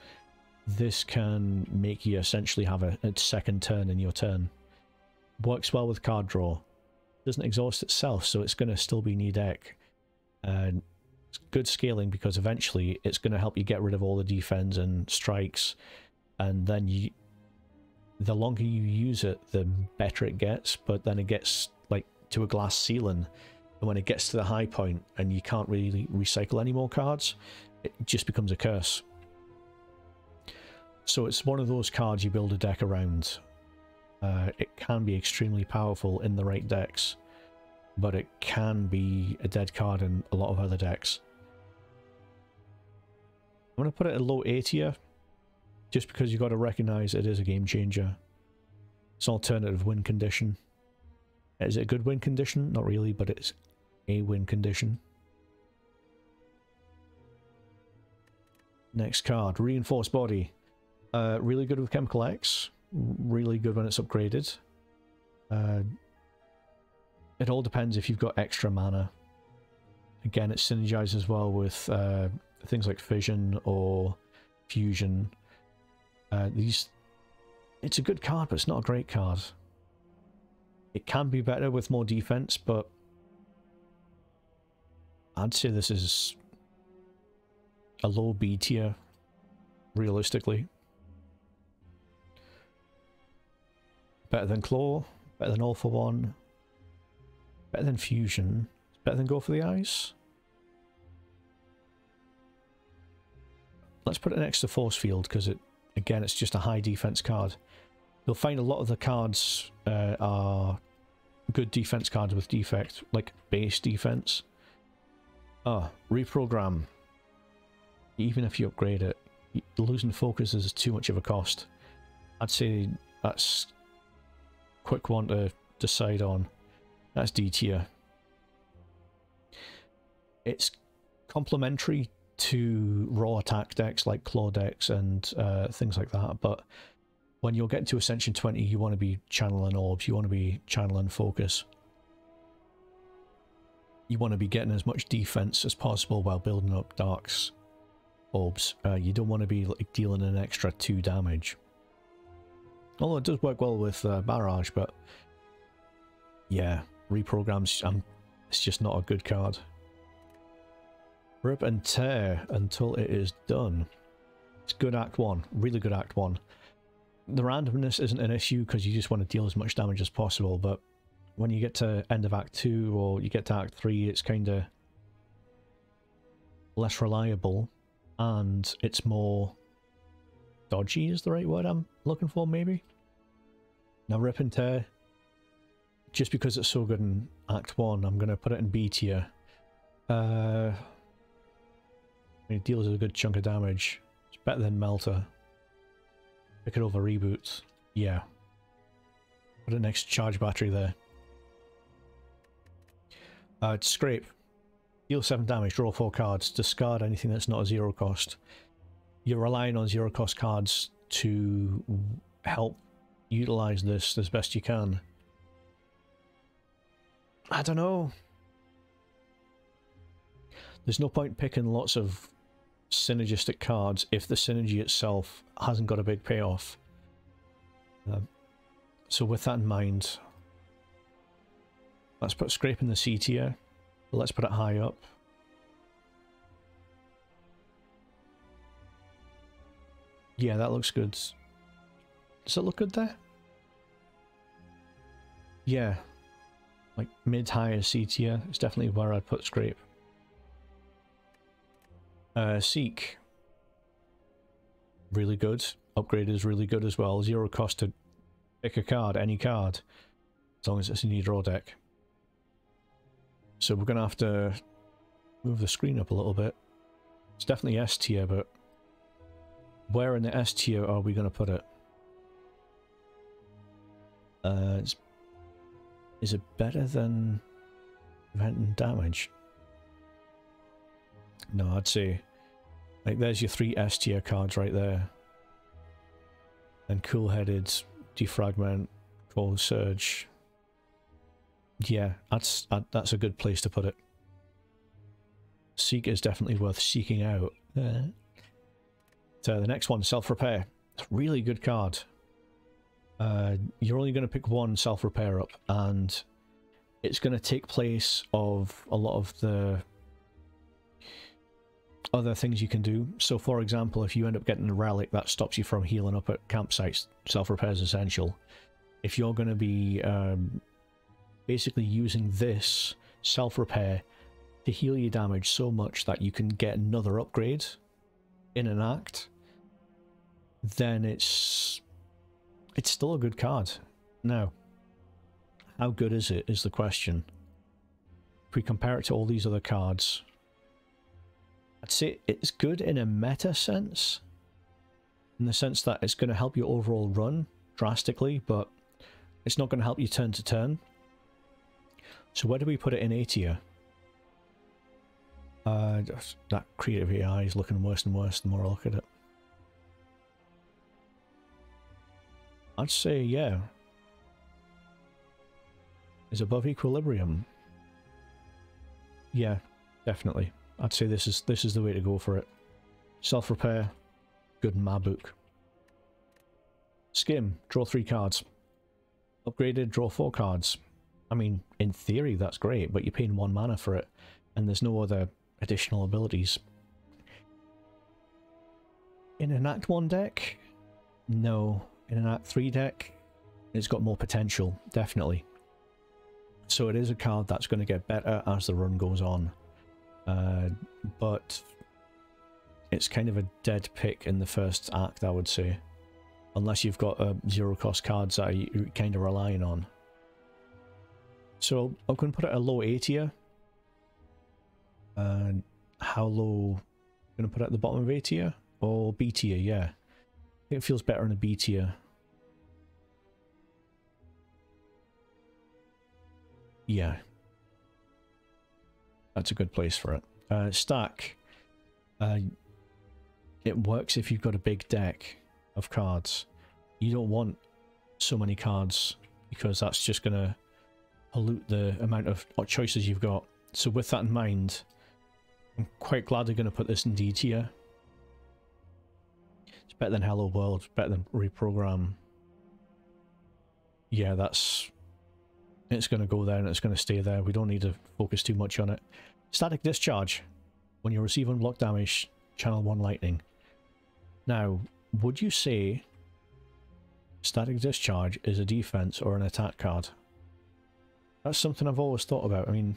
Speaker 1: this can make you essentially have a second turn in your turn. Works well with card draw. Doesn't exhaust itself, so it's going to still be in your deck. And it's good scaling because eventually it's going to help you get rid of all the defense and strikes, and then the longer you use it, the better it gets, but then it gets like to a glass ceiling, and when it gets to the high point and you can't really recycle any more cards, it just becomes a curse. So it's one of those cards you build a deck around. It can be extremely powerful in the right decks, but it can be a dead card in a lot of other decks. I'm going to put it at low A tier, just because you've got to recognise it is a game changer. It's an alternative win condition. Is it a good win condition? Not really, but it's a win condition. Next card, Reinforced Body. Really good with Chemical X. Really good when it's upgraded. It all depends if you've got extra mana. Again, it synergizes well with things like Fission or Fusion. It's a good card, but it's not a great card. It can be better with more defense, but I'd say this is a low B tier, realistically. Better than Claw, better than All for One, better than Fusion, better than Go for the Eyes. Let's put it next to Force Field, because again, it's just a high defense card. You'll find a lot of the cards are good defense cards with Defect, like base defense. Reprogram. Even if you upgrade it, losing focus is too much of a cost. I'd say that's a quick one to decide on. That's D tier. It's complementary to raw attack decks like Claw decks and things like that, but when you're getting to Ascension 20, you want to be channeling orbs, you want to be channeling focus. You want to be getting as much defense as possible while building up darks orbs. You don't want to be like dealing an extra 2 damage. Although it does work well with Barrage, but yeah, reprograms, it's just not a good card. Rip and Tear until it is done. It's good Act 1, really good Act 1. The randomness isn't an issue because you just want to deal as much damage as possible, but when you get to end of Act 2 or you get to Act 3, it's kind of less reliable and it's more dodgy is the right word I'm looking for, maybe. Now Rip and Tear, just because it's so good in Act 1, I'm going to put it in B tier. It deals a good chunk of damage. It's better than Melter. Pick it over Reboots. Yeah. Put it next to charge battery there. Scrape. Deal 7 damage, draw 4 cards, discard anything that's not a 0 cost. You're relying on 0 cost cards to help utilize this as best you can. I don't know. There's no point picking lots of synergistic cards if the synergy itself hasn't got a big payoff. So with that in mind, let's put Scrape in the C tier. Let's put it high up. Yeah, that looks good. Does it look good there? Yeah. Like mid-high is C tier. It's definitely where I'd put Scrape. Seek. Really good. Upgrade is really good as well. 0 cost to pick a card, any card. As long as it's in your draw deck. So we're going to have to move the screen up a little bit. It's definitely S tier, but where in the S tier are we going to put it? Is it better than preventing damage? No, I'd say, like, there's your 3 S tier cards right there. And Cool-Headed, Defragment, Cold Surge. Yeah, that's a good place to put it. Seek is definitely worth seeking out. So the next one, Self-Repair. It's a really good card. You're only going to pick one Self-Repair up, and it's going to take place of a lot of the other things you can do. So for example, if you end up getting a relic that stops you from healing up at campsites, Self-Repair is essential. If you're going to be basically using this Self-Repair to heal your damage so much that you can get another upgrade in an act, then it's still a good card. Now, how good is it is the question. If we compare it to all these other cards, I'd say it's good in a meta sense, in the sense that it's going to help your overall run drastically, but it's not going to help you turn to turn. So where do we put it in A tier? That creative AI is looking worse and worse the more I look at it. I'd say, yeah. Is above equilibrium. Yeah, definitely. I'd say this is the way to go for it. Self-Repair, good in my book. Skim, draw 3 cards. Upgraded, draw 4 cards. I mean, in theory that's great, but you're paying 1 mana for it, and there's no other additional abilities. In an Act 1 deck? No. In an Act 3 deck, it's got more potential, definitely. So it is a card that's going to get better as the run goes on. But it's kind of a dead pick in the first act, I would say. Unless you've got 0 cost cards that you're kind of relying on. So I'm going to put it at a low A tier. How low? I'm going to put it at the bottom of A tier? Or B tier, yeah. I think it feels better in a B tier. Yeah. That's a good place for it. Stack. It works if you've got a big deck of cards. You don't want so many cards because that's just going to pollute the amount of choices you've got. So with that in mind, I'm quite glad they're going to put this in D tier. It's better than Hello World, better than Reprogram. Yeah, it's going to go there and it's going to stay there. We don't need to focus too much on it. Static Discharge. When you receive unblocked damage, channel 1 lightning. Now, would you say Static Discharge is a defense or an attack card? That's something I've always thought about. I mean,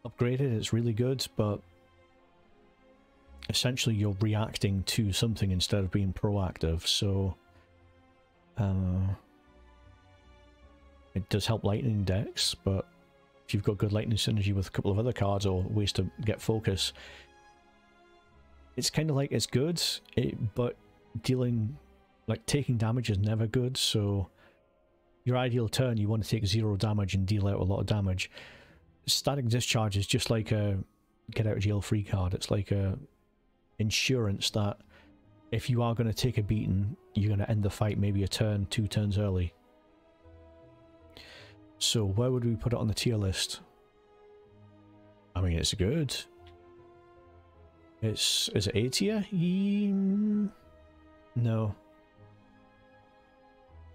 Speaker 1: upgraded, it's really good, but essentially you're reacting to something instead of being proactive, so it does help lightning decks, but if you've got good lightning synergy with a couple of other cards or ways to get focus, it's kind of like it's good, but taking damage is never good, so your ideal turn, you want to take 0 damage and deal out a lot of damage. Static Discharge is just like a get out of jail free card. It's like a insurance that if you are going to take a beating, you're going to end the fight maybe a turn, 2 turns early. So where would we put it on the tier list? I mean, it's good. Is it A tier? No.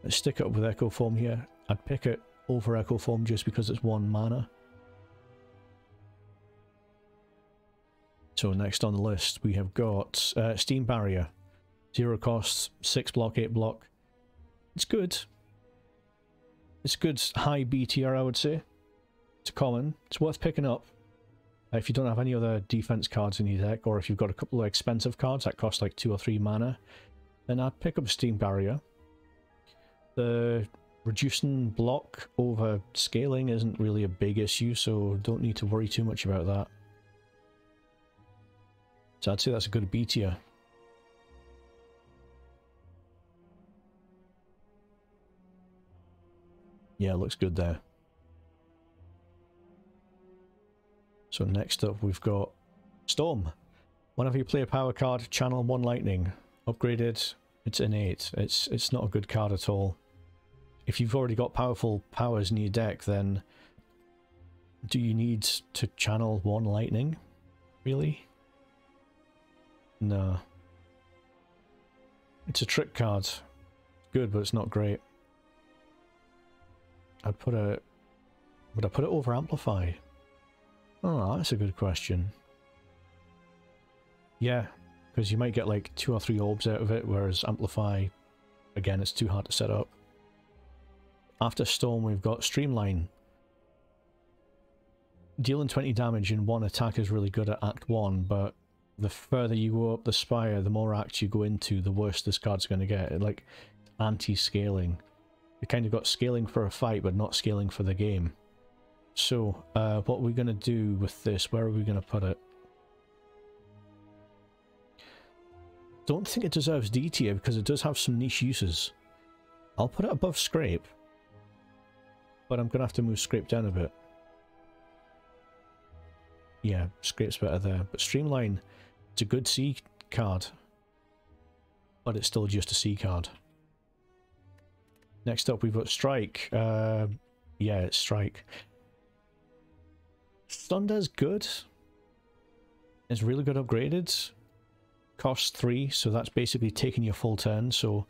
Speaker 1: Let's stick it up with Echo Form here. I'd pick it over Echo Form just because it's 1 mana. So next on the list we have got Steam Barrier. 0 cost, 6 block, 8 block. It's good. It's good high B tier, I would say. It's common. It's worth picking up. If you don't have any other defense cards in your deck, or if you've got a couple of expensive cards that cost like 2 or 3 mana, then I'd pick up Steam Barrier. The reducing block over scaling isn't really a big issue, so don't need to worry too much about that. So I'd say that's a good B tier. Yeah, looks good there. So next up we've got Storm. Whenever you play a power card, channel 1 lightning. Upgraded, it's innate. It's not a good card at all. If you've already got powerful powers in your deck, then do you need to channel 1 lightning? Really? No. It's a trick card. Good, but it's not great. Would I put it over Amplify? Oh, that's a good question. Yeah, because you might get like 2 or 3 orbs out of it, whereas Amplify, again, it's too hard to set up. After Storm, we've got Streamline. Dealing 20 damage in 1 attack is really good at Act 1, but the further you go up the Spire, the more acts you go into, the worse this card's going to get. Like, anti-scaling. You kind of got scaling for a fight, but not scaling for the game. So, what we're going to do with this, where are we going to put it? Don't think it deserves D tier, because it does have some niche uses. I'll put it above Scrape, but I'm going to have to move Scrape down a bit. Yeah, Scrape's better there, but Streamline, it's a good C card, but it's still just a C card. Next up we've got Strike. Yeah, it's Strike. Thunder's good. It's really good upgraded. Costs 3, so that's basically taking your full turn, so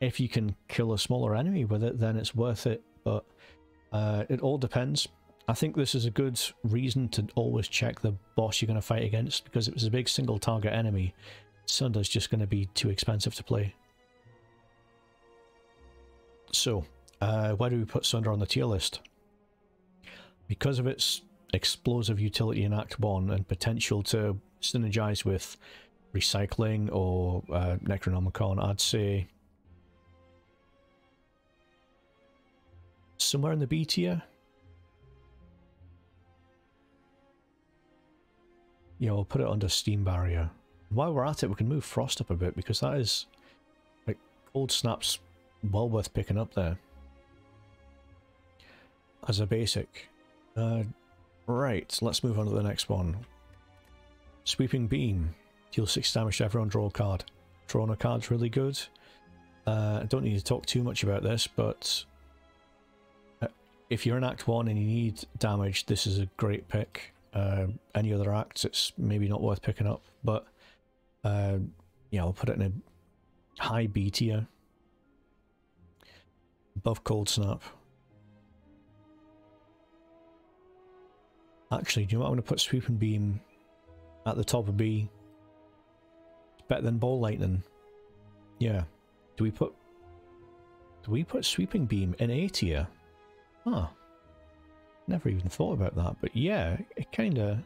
Speaker 1: if you can kill a smaller enemy with it, then it's worth it, but it all depends. I think this is a good reason to always check the boss you're going to fight against, because if it's a big single target enemy, Thunder's just going to be too expensive to play. So, where do we put Sunder on the tier list? Because of its explosive utility in Act 1 and potential to synergize with Recycling or Necronomicon, I'd say somewhere in the B tier. Yeah, we'll put it under Steam Barrier. While we're at it, we can move Frost up a bit, because that is, like, Cold Snap's well worth picking up there as a basic. Right, let's move on to the next one. Sweeping Beam. Deal 6 damage to everyone, draw a card. Drawing a card's really good. I don't need to talk too much about this, but if you're in Act 1 and you need damage, this is a great pick. Any other acts, it's maybe not worth picking up, but yeah, I'll put it in a high B tier. Above Cold Snap. Actually, do you know what? I'm going to put Sweeping Beam at the top of B. It's better than Ball Lightning. Yeah. Do we put Sweeping Beam in A tier? Huh. Never even thought about that, but yeah, it kinda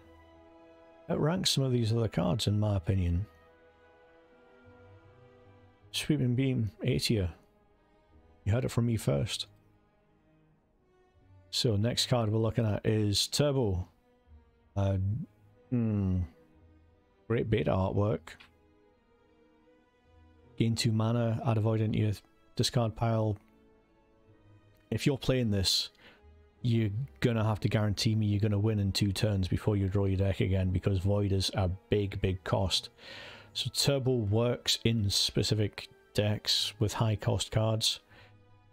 Speaker 1: outranks some of these other cards in my opinion. Sweeping Beam, A tier. You heard it from me first. So next card we're looking at is Turbo. Great beta artwork. Gain 2 mana, add a void into your discard pile. if you're playing this, you're gonna have to guarantee me you're gonna win in 2 turns before you draw your deck again, because Void is a big cost. So Turbo works in specific decks with high cost cards,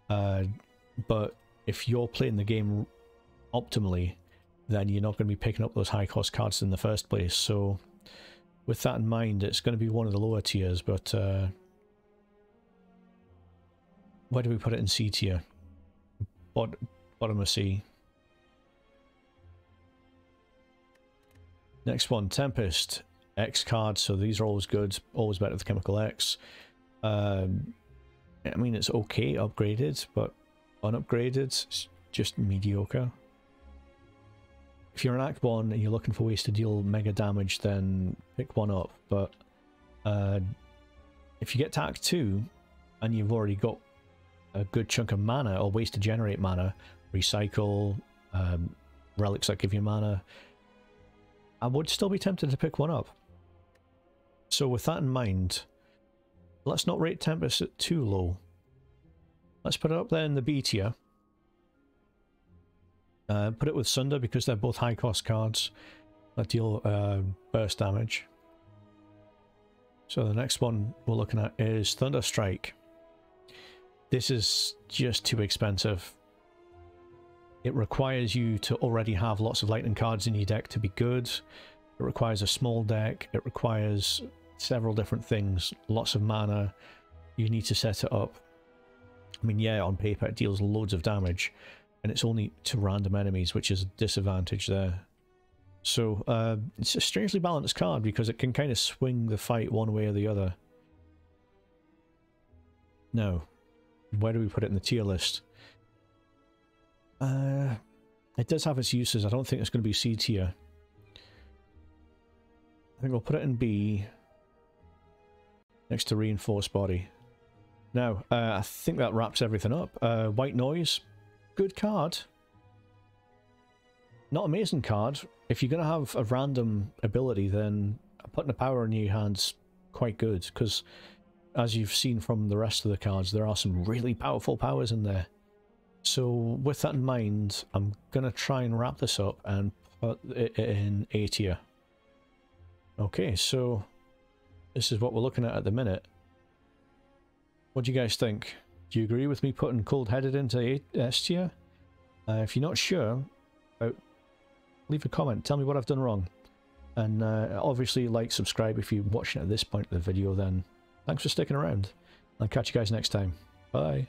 Speaker 1: but if you're playing the game optimally, then you're not going to be picking up those high cost cards in the first place. So with that in mind, it's going to be one of the lower tiers, but where do we put it in C tier? Bottom of C. Next one, Tempest. X cards, so these are always good, always better than Chemical X. I mean, it's okay upgraded, but unupgraded, it's just mediocre. If you're an Act 1 and you're looking for ways to deal mega damage, then pick one up. But if you get to Act 2 and you've already got a good chunk of mana or ways to generate mana, recycle, relics that give you mana, I would still be tempted to pick one up. So with that in mind, let's not rate Tempest at too low. Let's put it up there in the B tier. Put it with Sunder because they're both high cost cards that deal burst damage. So the next one we're looking at is Thunder Strike. This is just too expensive. It requires you to already have lots of lightning cards in your deck to be good. It requires a small deck. It requires several different things. Lots of mana. You need to set it up. I mean, yeah, on paper it deals loads of damage, and it's only to random enemies, which is a disadvantage there. So it's a strangely balanced card because it can kind of swing the fight one way or the other. Now, where do we put it in the tier list? It does have its uses. I don't think it's going to be C tier. I think we'll put it in B, next to Reinforced Body. Now, I think that wraps everything up. White Noise, good card. Not amazing card. If you're going to have a random ability, then putting a power in your hand's quite good, because as you've seen from the rest of the cards, there are some really powerful powers in there. So with that in mind, I'm going to try and wrap this up and put it in A tier. Okay, so this is what we're looking at the minute. What do you guys think? Do you agree with me putting Cold Headed into S tier? If you're not sure, leave a comment. Tell me what I've done wrong. And obviously like, subscribe if you're watching at this point of the video then. Thanks for sticking around. I'll catch you guys next time. Bye.